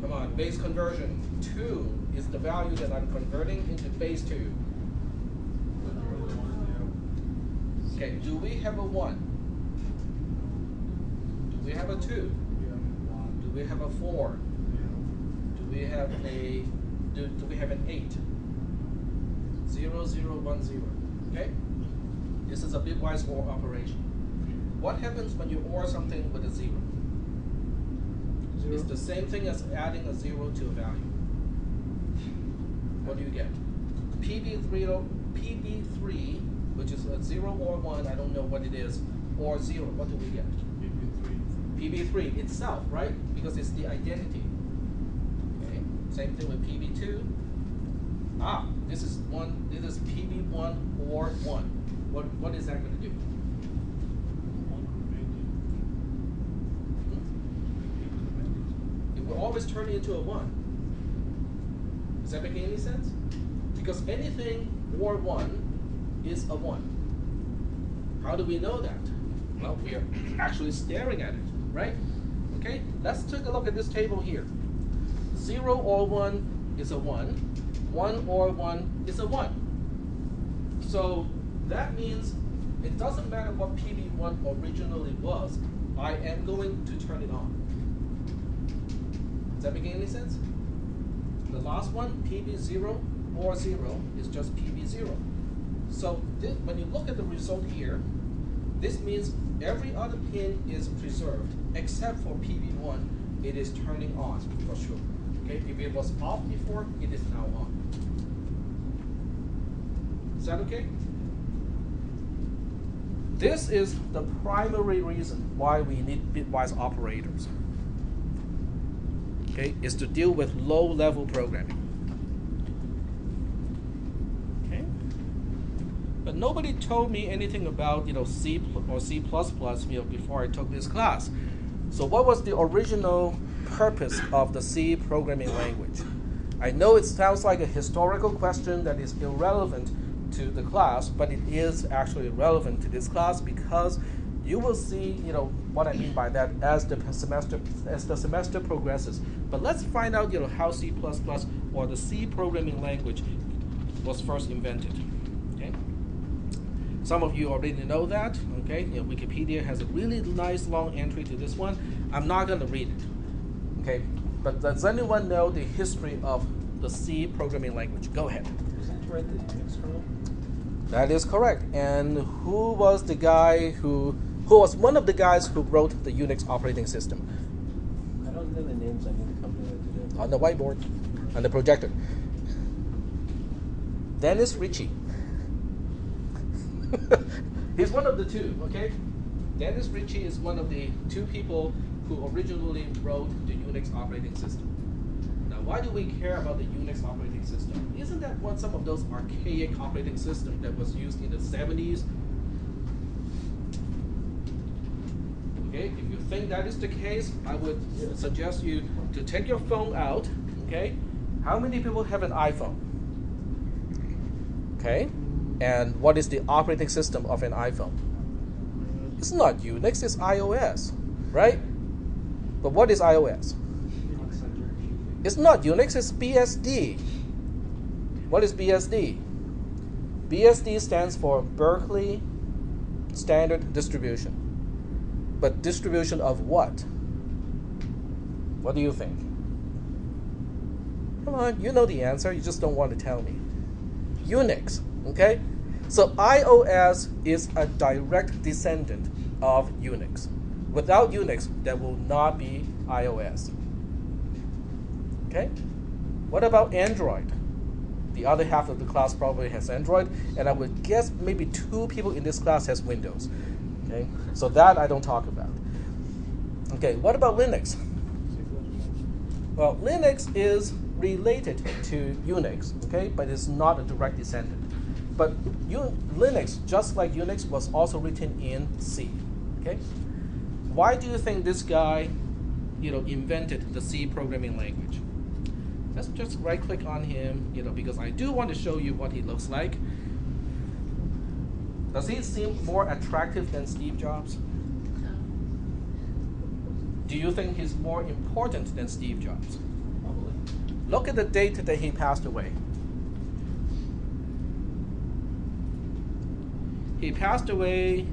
Come on, base conversion. 2 is the value that I'm converting into base 2. Okay, do we have a 1? Do we have a 2? Do we have a 4? Do we have a do we have an 8? 0, 0, 1, 0. Okay? This is a bitwise OR operation. What happens when you OR something with a 0? It's the same thing as adding a 0 to a value. What do you get? PB3, which is a 0 or 1, I don't know what it is, or 0, what do we get? PB3 itself, right? Because it's the identity. Okay. Same thing with PB2. Ah, this is PB1 or 1. What is that going to do? It will always turn into a 1. Does that make any sense? Because anything or 1 is a 1. How do we know that? Well, we are actually staring at it, right? Okay, let's take a look at this table here. 0 or 1 is a 1. 1 or 1 is a 1. So that means it doesn't matter what PB1 originally was, I am going to turn it on. Does that make any sense? The last one, PB0 or 0, is just PB0. So when you look at the result here, this means every other pin is preserved except for PB1, it is turning on for sure. Okay, if it was off before, it is now on. Is that okay? This is the primary reason why we need bitwise operators. Okay, is to deal with low-level programming. Okay, but nobody told me anything about C or C++ before I took this class. So what was the original purpose of the C programming language? I know it sounds like a historical question that is irrelevant to the class, but it is actually relevant to this class because you will see, what I mean by that as the semester progresses. But let's find out, how C++ or the C programming language was first invented. Okay. Some of you already know that. Okay. Wikipedia has a really nice long entry to this one. I'm not going to read it. Okay. But does anyone know the history of the C programming language? Go ahead. Isn't it right the Unix kernel? That is correct. And who was the guy who was one of the guys who wrote the Unix operating system? I don't know the names. I need to come to that today. On the whiteboard, on the projector. Dennis Ritchie. He's one of the two, okay? Dennis Ritchie is one of the 2 people who originally wrote the Unix operating system. Now, why do we care about the Unix operating system? Isn't that some of those archaic operating systems that was used in the 70s? Okay, if you think that is the case, I would suggest you to take your phone out, okay? How many people have an iPhone? Okay, and what is the operating system of an iPhone? It's not Unix, it's iOS, right? But what is iOS? It's not Unix, it's BSD. What is BSD? BSD stands for Berkeley Standard Distribution. But distribution of what? What do you think? Come on, you know the answer, you just don't want to tell me. Unix, okay? So iOS is a direct descendant of Unix. Without Unix, there will not be iOS. Okay? What about Android? The other half of the class probably has Android, and I would guess maybe 2 people in this class has Windows. Okay? So that I don't talk about. Okay, what about Linux? Well, Linux is related to Unix, okay, but it's not a direct descendant. But Linux, just like Unix, was also written in C. Okay? Why do you think this guy, invented the C programming language? Let's just right-click on him, because I do want to show you what he looks like. Does he seem more attractive than Steve Jobs? Do you think he's more important than Steve Jobs? Probably. Look at the date that he passed away. He passed away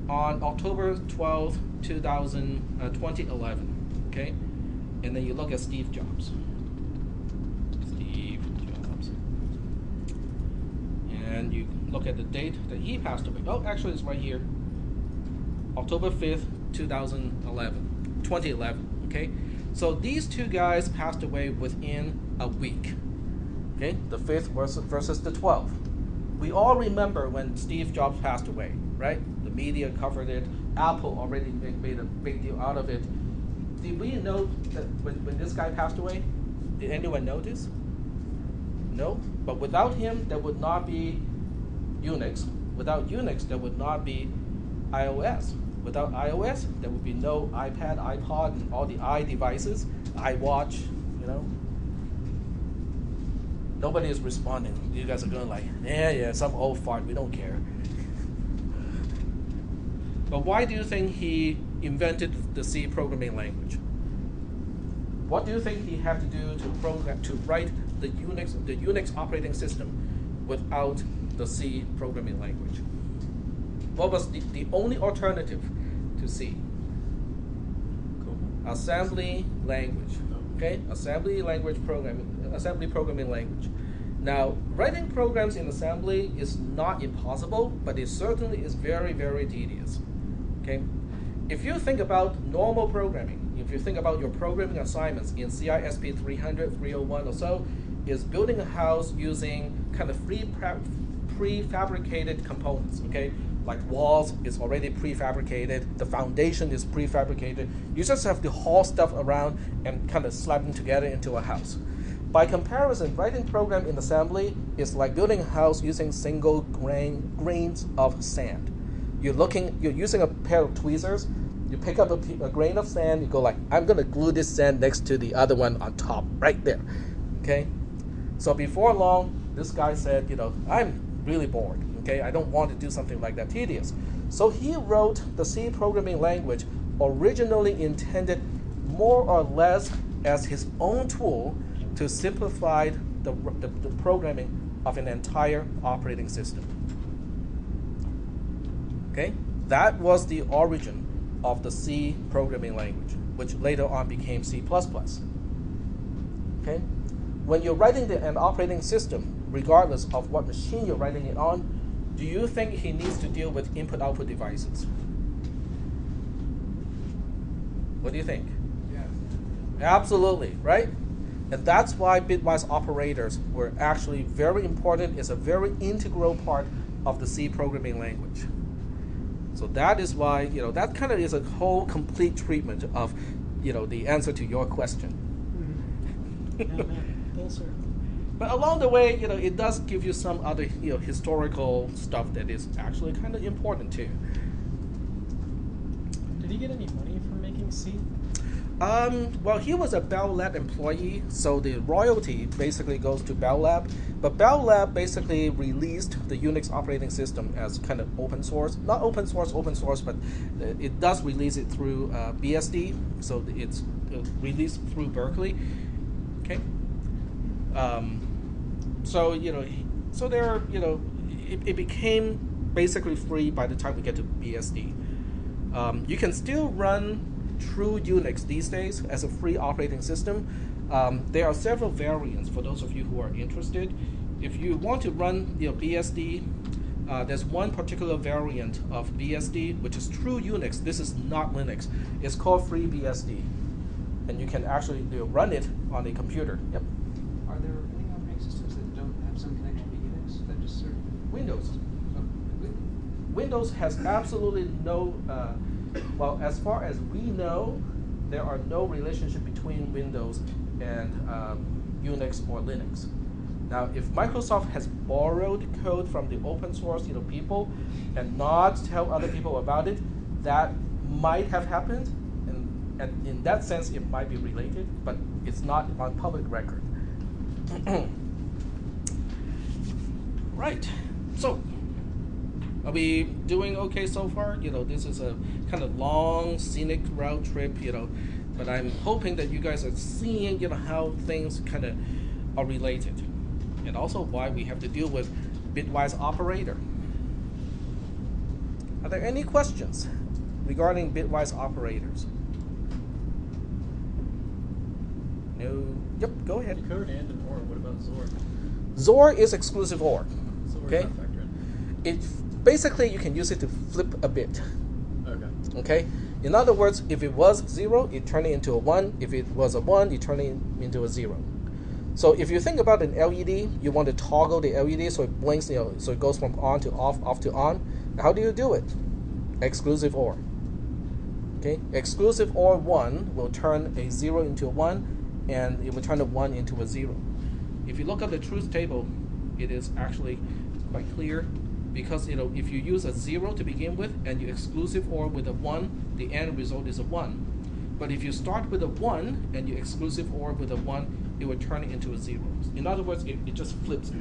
on October 12th, 2011. Okay? And then you look at Steve Jobs. Steve Jobs. And you look at the date that he passed away. Oh, actually, it's right here. October 5th, 2011. Okay? So these 2 guys passed away within a week. Okay? The 5th versus the 12th. We all remember when Steve Jobs passed away, right? The media covered it. Apple already made a big deal out of it. Did we know that when this guy passed away? Did anyone notice? No? But without him, there would not be Unix. Without Unix, there would not be iOS. Without iOS, there would be no iPad, iPod, and all the iDevices, iWatch, Nobody is responding. You guys are going like, yeah, some old fart, we don't care. But why do you think he invented the C programming language? What do you think he had to do to write the Unix operating system without the C programming language? What was the only alternative to C? Assembly language. Okay, assembly programming language. Now, writing programs in assembly is not impossible, but it certainly is very, very tedious. Okay, if you think about normal programming, if you think about your programming assignments in CISP 300, 301 or so, is building a house using kind of prefabricated components. Okay, like walls is already prefabricated, the foundation is prefabricated. You just have to haul stuff around and kind of slap them together into a house. By comparison, writing program in assembly is like building a house using single grains of sand. You're using a pair of tweezers, you pick up a grain of sand, you go like, I'm gonna glue this sand next to the other one on top, right there. Okay? So before long, this guy said, I'm really bored. Okay, I don't want to do something like that tedious. So he wrote the C programming language originally intended more or less as his own tool to simplify the programming of an entire operating system. Okay, that was the origin of the C programming language, which later on became C++. Okay, when you're writing an operating system, regardless of what machine you're writing it on, do you think he needs to deal with input-output devices? What do you think? Yes. Absolutely, right? And that's why bitwise operators were actually very important. It's a very integral part of the C programming language. So that is why, that kind of is a whole complete treatment of, the answer to your question. Full circle. But along the way, it does give you some other, historical stuff that is actually kind of important too. Did he get any money from making C? Well, he was a Bell Lab employee, so the royalty basically goes to Bell Lab. But Bell Lab basically released the Unix operating system as kind of open source. Not open source, but it does release it through BSD, so it's released through Berkeley. Okay. So so there are it became basically free by the time we get to BSD. You can still run true Unix these days as a free operating system. There are several variants for those of you who are interested. If you want to run BSD, there's one particular variant of BSD which is true Unix. This is not Linux. It's called FreeBSD, and you can actually run it on a computer. Yep. Are there any operating systems that don't have some connection to Unix that just sort of Windows. oh, really? Windows has absolutely no, well, as far as we know, there are no relationship between Windows and Unix or Linux. Now, if Microsoft has borrowed code from the open source people and not tell other people about it, that might have happened, and in that sense it might be related, but it's not on public record. Right, so are we doing okay so far? This is a kind of long scenic road trip, but I'm hoping that you guys are seeing how things kind of are related, and also why we have to deal with Bitwise Operator. Are there any questions regarding Bitwise Operators? No. Yep, go ahead. Code and an OR. What about XOR? XOR is exclusive OR. So Okay. not factor in. It basically you can use it to flip a bit. Okay. Okay. In other words, if it was 0, it turn it into a 1. If it was a 1, you turn it into a 0. So if you think about an LED, you want to toggle the LED so it blinks, so it goes from on to off, off to on. How do you do it? Exclusive OR. Okay. Exclusive OR 1 will turn a 0 into a 1, and it will turn a 1 into a 0. If you look at the truth table, it is actually quite clear, because if you use a 0 to begin with and you exclusive OR with a 1, the end result is a 1. But if you start with a 1 and you exclusive OR with a 1, it will turn it into a 0. In other words, it just flips it.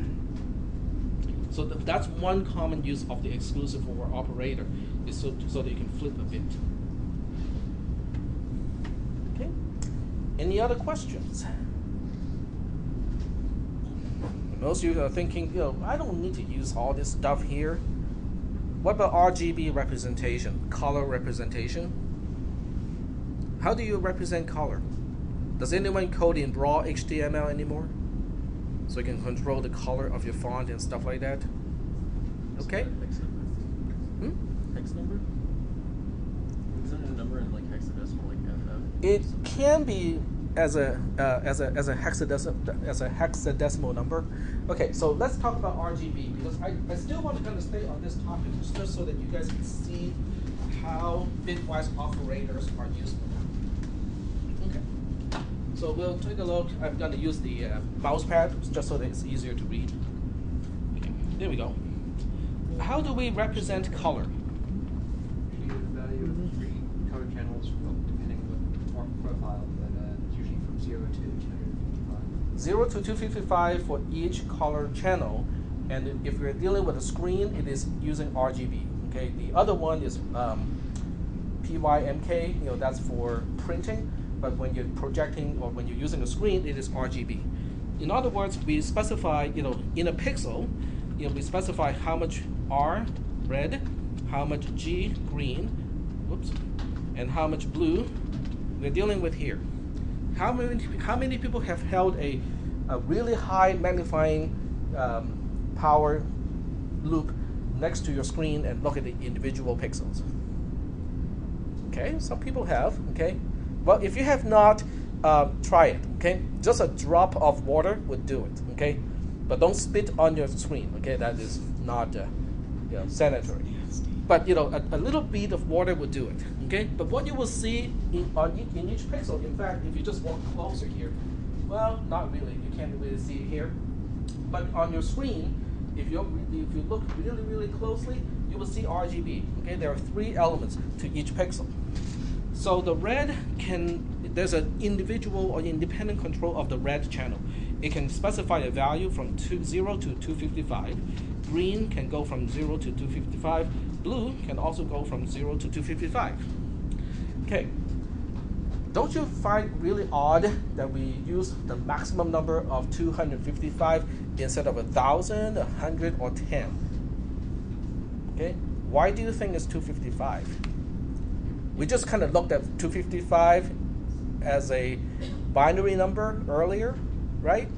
So that's one common use of the exclusive OR operator, is so that you can flip a bit. Okay. Any other questions? Most of you are thinking, I don't need to use all this stuff here. What about RGB representation, color representation? How do you represent color? Does anyone code in raw HTML anymore? So you can control the color of your font and stuff like that? Okay? Hex number? Hex number? Isn't it a number in like hexadecimal, like FF? It can be as a hexadecimal number. Okay, so let's talk about RGB, because I still want to kind of stay on this topic just so that you guys can see how Bitwise operators are useful. Okay, so we'll take a look. I'm going to use the mouse pad just so that it's easier to read. Okay, there we go. How do we represent color? We use the value of 3 color channels, depending on what profile, but usually from 0 to 255. 0 to 255 for each color channel, and if you're dealing with a screen, it is using RGB. Okay, the other one is PYMK. That's for printing. But when you're projecting or when you're using a screen, it is RGB. In other words, we specify, in a pixel, we specify how much R, red, how much G, green, whoops, and how much blue we're dealing with here. How many people have held a really high magnifying power loop next to your screen and look at the individual pixels? Okay, some people have. Okay, well, if you have not, try it. Okay, just a drop of water would do it. Okay, but don't spit on your screen. Okay, that is not sanitary. But a little bit of water would do it. Okay, but what you will see in each pixel, in fact, if you just walk closer here, well, not really. You can't really see it here. But on your screen, if you look really, really closely, you will see RGB. Okay, there are 3 elements to each pixel. So the red there's an individual or independent control of the red channel. It can specify a value from 0 to 255. Green can go from 0 to 255. Blue can also go from 0 to 255. Okay. don't you find really odd that we use the maximum number of 255 instead of 1,000, 100, or 10? Okay, why do you think it's 255? We just kind of looked at 255 as a binary number earlier, right?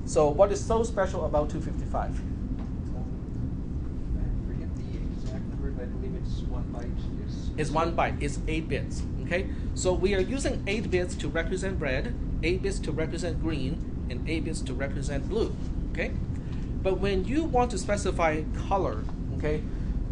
So what is so special about 255? I forget the exact number, but I believe it's 1 byte. It's 1 byte. It's 8 bits. Okay, so we are using 8 bits to represent red, 8 bits to represent green, and 8 bits to represent blue. Okay, but when you want to specify color, okay,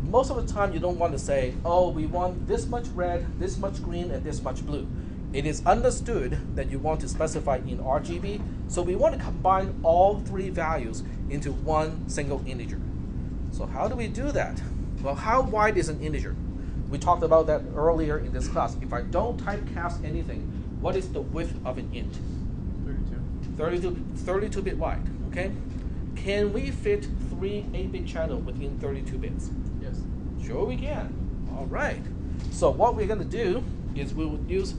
most of the time you don't want to say, oh, we want this much red, this much green, and this much blue. It is understood that you want to specify in RGB, so we want to combine all 3 values into one single integer. So how do we do that? Well, how wide is an integer? We talked about that earlier in this class. If I don't typecast anything, what is the width of an int? 32-bit wide, okay? Can we fit 3 8-bit channels within 32 bits? Yes. Sure we can. All right. So what we're going to do is we will use,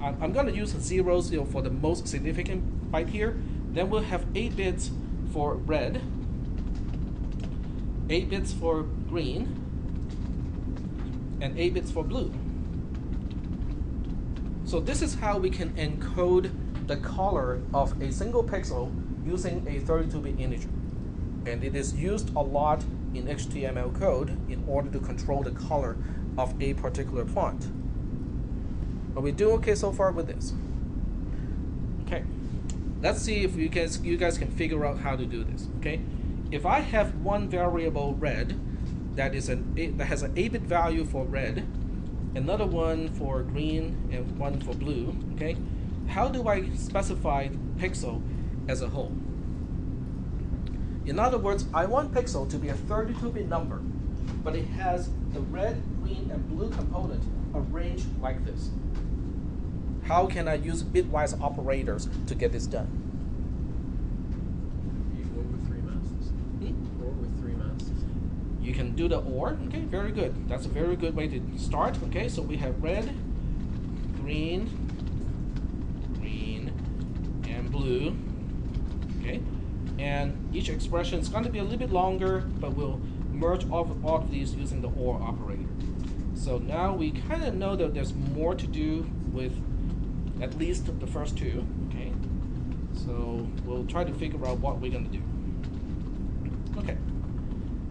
I'm going to use zeros for the most significant byte here. Then we'll have 8 bits for red, 8 bits for green, and 8 bits for blue. So this is how we can encode the color of a single pixel using a 32-bit integer. And it is used a lot in HTML code in order to control the color of a particular font. Are we doing okay so far with this? Okay, let's see if you guys can figure out how to do this. Okay, if I have one variable red that has an 8-bit value for red, another one for green, and one for blue, okay, how do I specify pixel as a whole? In other words, I want pixel to be a 32-bit number, but it has the red, green, and blue component arranged like this. How can I use bitwise operators to get this done? Or with 3 masks. Or with 3 masks. You can do the OR. Okay, very good. That's a very good way to start. Okay, so we have red, green, and blue. Okay, and each expression is going to be a little bit longer, but we'll merge all of these using the OR operator. So now we kind of know that there's more to do with at least the first 2. Okay, so we'll try to figure out what we're going to do. Okay.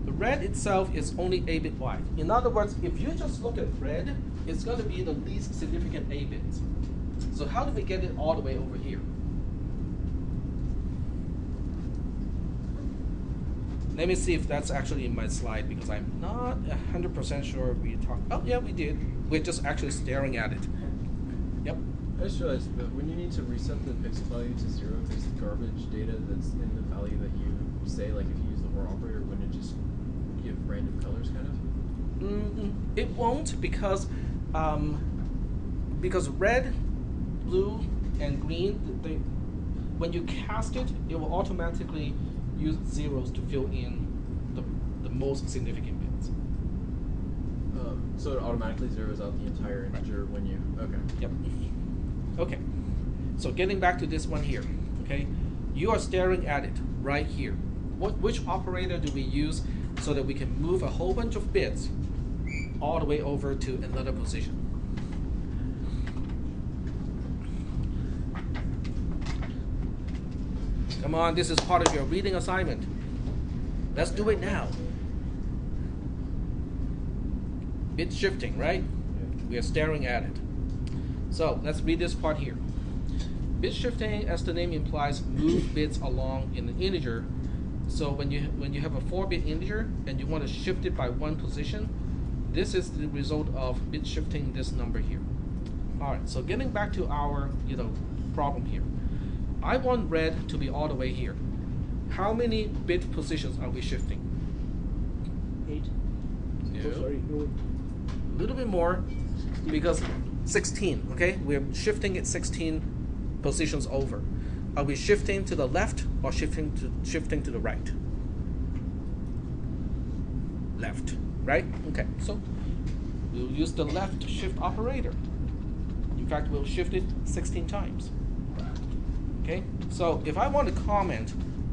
The red itself is only 8-bit wide. In other words, if you just look at red, it's going to be the least significant 8 bits. So how do we get it all the way over here? Let me see if that's actually in my slide, because I'm not 100% sure we talked. Oh, yeah, we did. We're just actually staring at it. Yep. I just realized that when you need to reset the pixel value to 0, there's garbage data that's in the value that you say, like if you use the OR operator, wouldn't it just give random colors, kind of? It won't, because red, blue, and green, when you cast it, it will automatically use zeros to fill in the most significant bits. So it automatically zeroes out the entire integer when you, okay. Yep. Okay, so getting back to this one here, okay, you are staring at it right here. Which operator do we use so that we can move a whole bunch of bits all the way over to another position? Come on, this is part of your reading assignment. Let's do it now. Bit shifting, right? We are staring at it. So let's read this part here. Bit shifting, as the name implies, move bits along in an integer. So when you have a 4-bit integer and you want to shift it by 1 position, this is the result of bit shifting this number here. All right. So getting back to our problem here, I want red to be all the way here. How many bit positions are we shifting? 8. No. Oh, sorry. No. A little bit more, because 16. Okay, we're shifting it 16 positions over. Are we shifting to the left or shifting to the right? Left, right? Okay, so we'll use the left shift operator. You In fact, we'll shift it 16 times. Okay, so if I want to comment,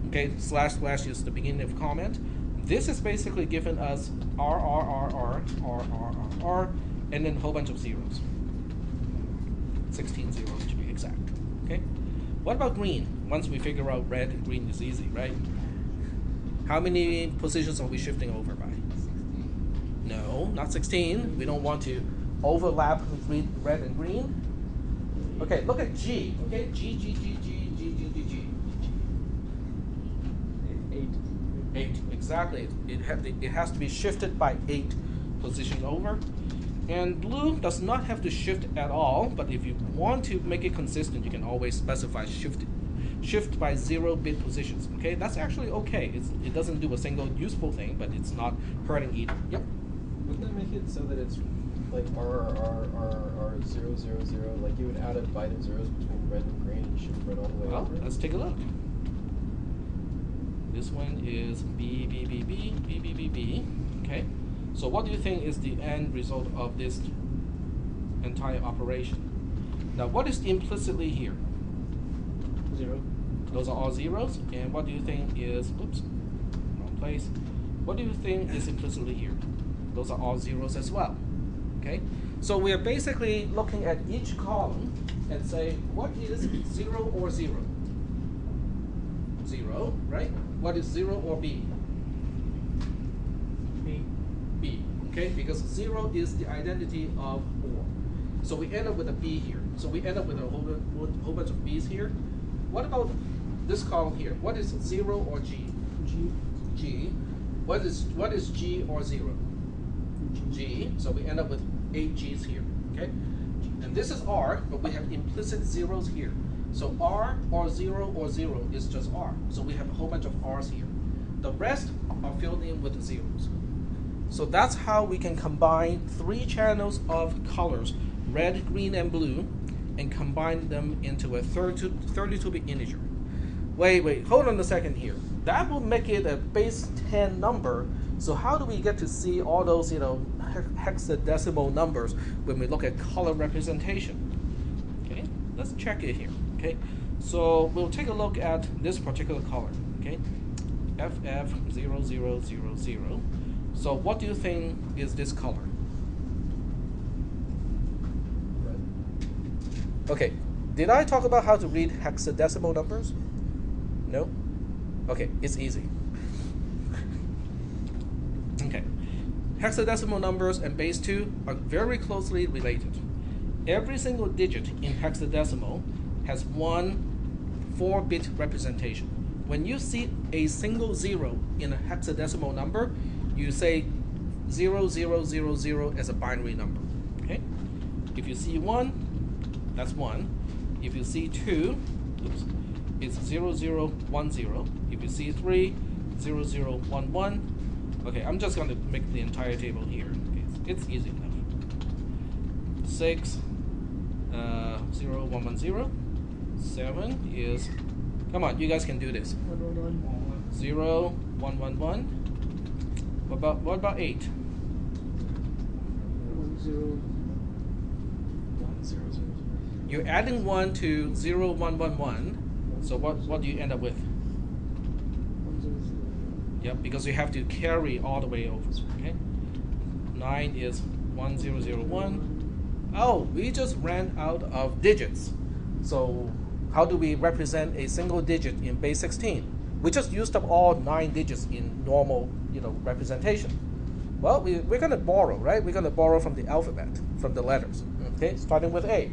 okay, / is the beginning of comment. This is basically giving us R, and then a whole bunch of zeros. 16 zeros to be exact. Okay, what about green? Once we figure out red, green is easy, right? How many positions are we shifting over by? 16. No, not 16. We don't want to overlap red and green. Okay, look at G. Okay, G. 8, exactly. It has to be shifted by 8 positions over. And blue does not have to shift at all, but if you want to make it consistent, you can always specify shift by 0-bit positions. Okay, that's actually okay. It doesn't do a single useful thing, but it's not hurting either. Yep. Wouldn't that make it so that it's like R 0 0 0? Like you would add a byte of zeros between red and green and shift red all the way Well, over? let's take a look. This one is B. Okay. So what do you think is the end result of this entire operation? Now, what is implicitly here? 0. Those are all zeros. And what do you think is, oops, wrong place. What do you think is implicitly here? Those are all zeros as well. Okay. So we are basically looking at each column and say, what is 0 or 0? 0, right? What is 0 or B? B, okay? Because 0 is the identity of OR. So we end up with a B here. So we end up with a whole bunch of B's here. What about this column here? What is 0 or G? G. What is G or 0? G. So we end up with 8 G's here, okay? And this is R, but we have implicit zeros here. So R or 0 is just R. So we have a whole bunch of R's here. The rest are filled in with zeros. So that's how we can combine 3 channels of colors, red, green, and blue, and combine them into a 32-bit integer. Wait, hold on a second here. That will make it a base 10 number. So how do we get to see all those, hexadecimal numbers when we look at color representation? Okay, let's check it here. Okay, so we'll take a look at this particular color. Okay, FF0000. So what do you think is this color? Red. Okay, did I talk about how to read hexadecimal numbers? No? Okay, it's easy. Okay, hexadecimal numbers and base 2 are very closely related. Every single digit in hexadecimal has one 4-bit representation. When you see a single 0 in a hexadecimal number, you say 0000 as a binary number. Okay? If you see 1, that's 1. If you see 2, oops, it's 0010. If you see 3, 0011. Okay, I'm just going to make the entire table here. Okay, it's easy enough. 6, 0110. 7 is, come on, you guys can do this. 0, 111. What about 8? 1 0 1 0 0. You're adding 1 to 0, 1, 1, 1. So what do you end up with? 1 0 0. Yep, because you have to carry all the way over. Okay. 9 is 1 0 0 1. Oh, we just ran out of digits. So how do we represent a single digit in base 16? We just used up all 9 digits in normal, representation. Well, we're going to borrow, right? We're going to borrow from the alphabet, from the letters. Okay, starting with A.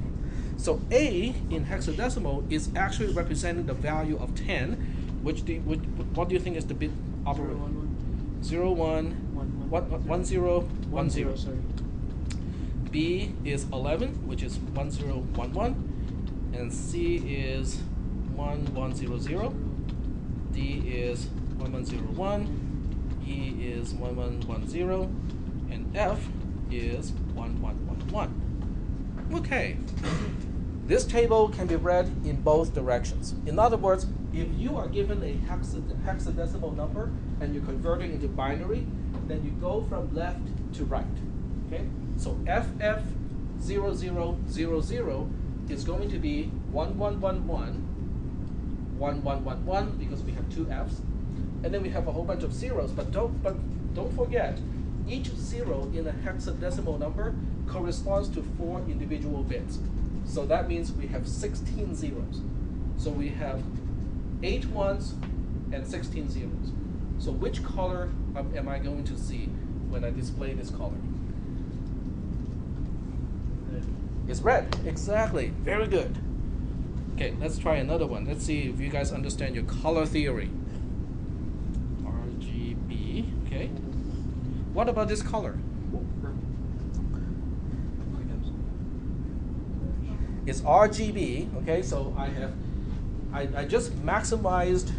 So A in hexadecimal is actually representing the value of 10, what do you think is the bit operator? 0 1 1 0 1 0. Sorry. B is 11, which is 1 0 1 1, and C is 1 1 0 0. D is 1 1 0 1. E is 1 1 1 0, and F is 1 1 1 1. Okay. This table can be read in both directions. In other words, if you are given a hexadecimal number and you convert it into binary, then you go from left to right. Okay? So FF 0, 0, 0, 0 is going to be 1, 1, 1, 1, 1, 1, 1, 1, because we have two Fs. And then we have a whole bunch of zeros, but don't forget, each zero in a hexadecimal number corresponds to 4 individual bits. So that means we have 16 zeros. So we have 8 ones and 16 zeros. So which color am I going to see when I display this color? Red. It's red, exactly, very good. Okay, let's try another one. Let's see if you guys understand your color theory. RGB, okay. What about this color? It's RGB, okay, so I just maximized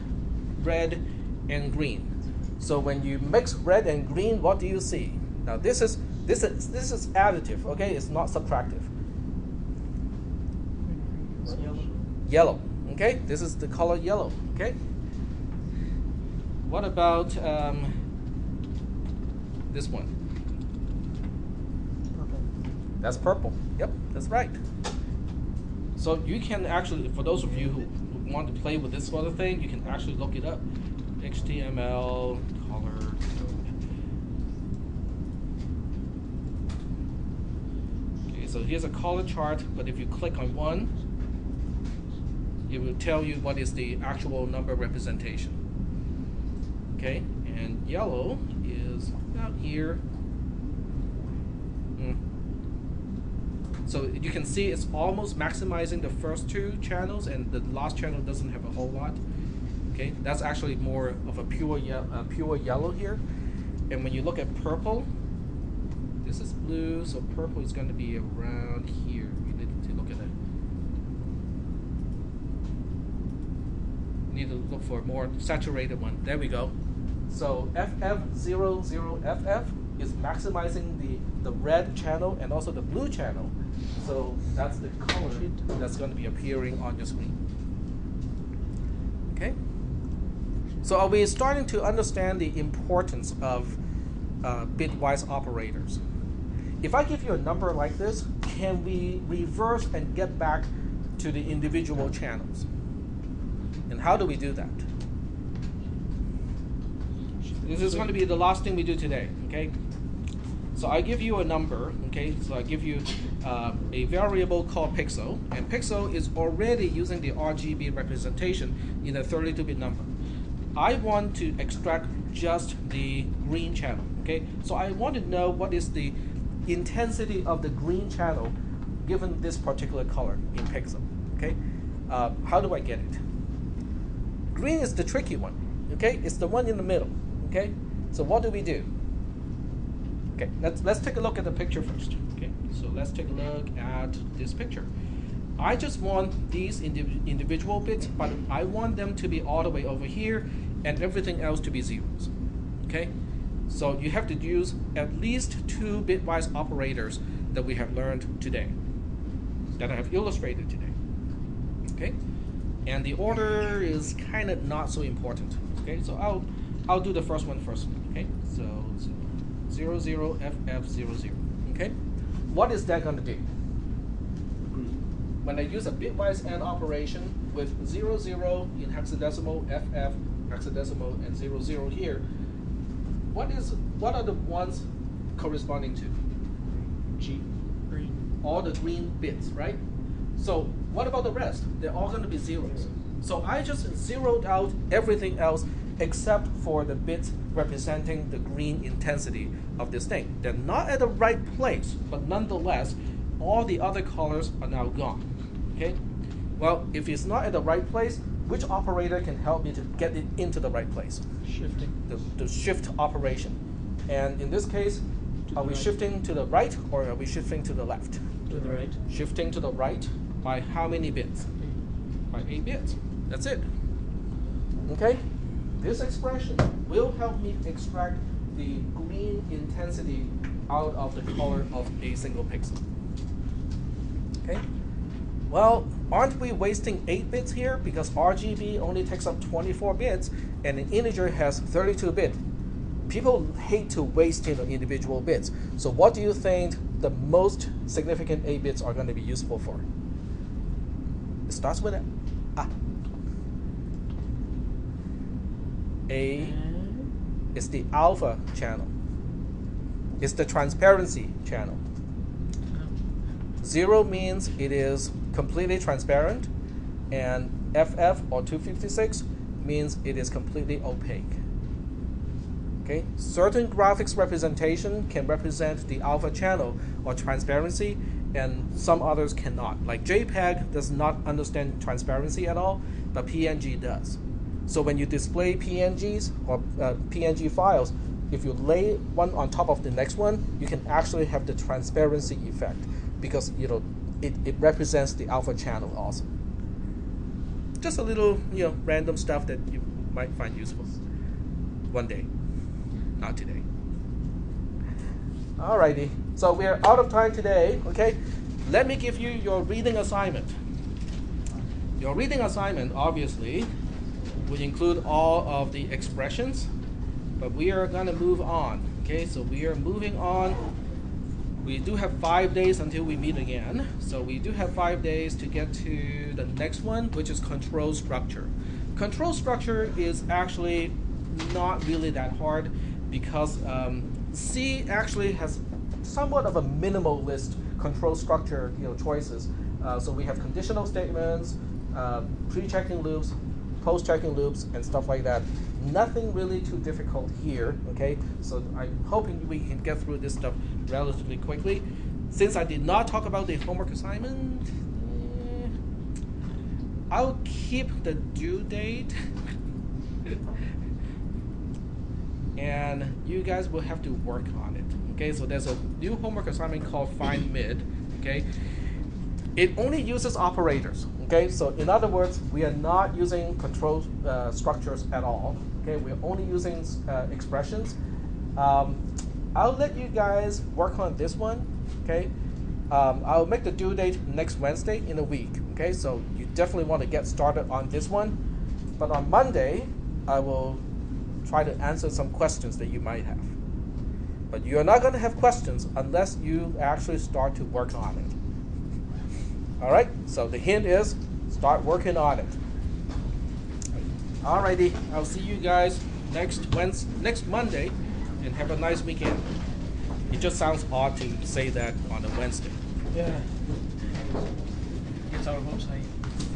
red and green. So when you mix red and green, what do you see? Now this is additive, okay? It's not subtractive. It's yellow. Yellow, okay? This is the color yellow, okay? What about this one? Purple. That's purple. Yep, that's right. So you can actually, for those of you who want to play with this sort of thing, you can actually look it up. HTML color code. Okay, so here's a color chart, but if you click on one, it will tell you what is the actual number representation. Okay, and yellow is about here. So you can see it's almost maximizing the first two channels, and the last channel doesn't have a whole lot. Okay, that's actually more of a pure yellow here. And when you look at purple, this is blue, so purple is going to be around here. You need to look at it. You need to look for a more saturated one. There we go. So FF00FF is maximizing the red channel and also the blue channel. So that's the color that's going to be appearing on your screen. Okay? So are we starting to understand the importance of bitwise operators? If I give you a number like this, can we reverse and get back to the individual channels? And how do we do that? This is going to be the last thing we do today, okay? So I give you a number, okay? So I give you a variable called pixel, and pixel is already using the RGB representation in a 32-bit number. I want to extract just the green channel, okay? So I want to know what is the intensity of the green channel given this particular color in pixel, okay? How do I get it? Green is the tricky one, okay? It's the one in the middle, okay? So what do we do? Okay, let's take a look at the picture first. Okay, so let's take a look at this picture. I just want these individual bits, but I want them to be all the way over here and everything else to be zeros. Okay, so you have to use at least 2 bitwise operators that we have learned today, that I have illustrated today. Okay, and the order is kind of not so important. Okay, so I'll do the first one first. Okay, so 00FF00. Okay, what is that going to do? When I use a bitwise AND operation with 00 in hexadecimal, FF hexadecimal, and 00 here, what are the ones corresponding to? G. Green. All the green bits, right? So what about the rest? They're all going to be zeros. So I just zeroed out everything else except for the bits representing the green intensity of this thing. They're not at the right place, but nonetheless, all the other colors are now gone. Okay? Well, if it's not at the right place, which operator can help me to get it into the right place? Shifting. The shift operation. And in this case, are we shifting to the right or are we shifting to the left? To the right. Shifting to the right by how many bits? By 8 bits. That's it. Okay? This expression will help me extract the green intensity out of the color of a single pixel. Okay? Well, aren't we wasting 8 bits here because RGB only takes up 24 bits and an integer has 32 bits? people hate to waste individual bits. So what do you think the most significant 8 bits are going to be useful for? It starts with A is the alpha channel. It's the transparency channel. 0 means it is completely transparent, and FF or 256 means it is completely opaque. Okay? Certain graphics representation can represent the alpha channel or transparency, and some others cannot. Like JPEG does not understand transparency at all, but PNG does. So when you display PNGs or PNG files, if you lay one on top of the next one, you can actually have the transparency effect, because it represents the alpha channel also. Just a little random stuff that you might find useful one day, not today. Alrighty, so we are out of time today. Okay, let me give you your reading assignment. Your reading assignment obviously will include all of the expressions, but we are going to move on. Okay, so we are moving on. We do have 5 days until we meet again. So we do have 5 days to get to the next one, which is control structure. Control structure is actually not really that hard, because C actually has somewhat of a minimalist control structure choices. So we have conditional statements, pre-checking loops, post-checking loops, and stuff like that. Nothing really too difficult here, okay? So I'm hoping we can get through this stuff relatively quickly. Since I did not talk about the homework assignment, I'll keep the due date. And you guys will have to work on it, okay? So there's a new homework assignment called Find Mid, okay? It only uses operators, okay? So in other words, we are not using control structures at all, okay? We're only using expressions. I'll let you guys work on this one, okay? I'll make the due date next Wednesday in a week, okay? So you definitely want to get started on this one. But on Monday, I will try to answer some questions that you might have. But you're not going to have questions unless you actually start to work on it. All right, so the hint is start working on it. Alrighty, I'll see you guys next Monday, and have a nice weekend. It just sounds odd to say that on a Wednesday. Yeah. It's our website.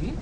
Hmm?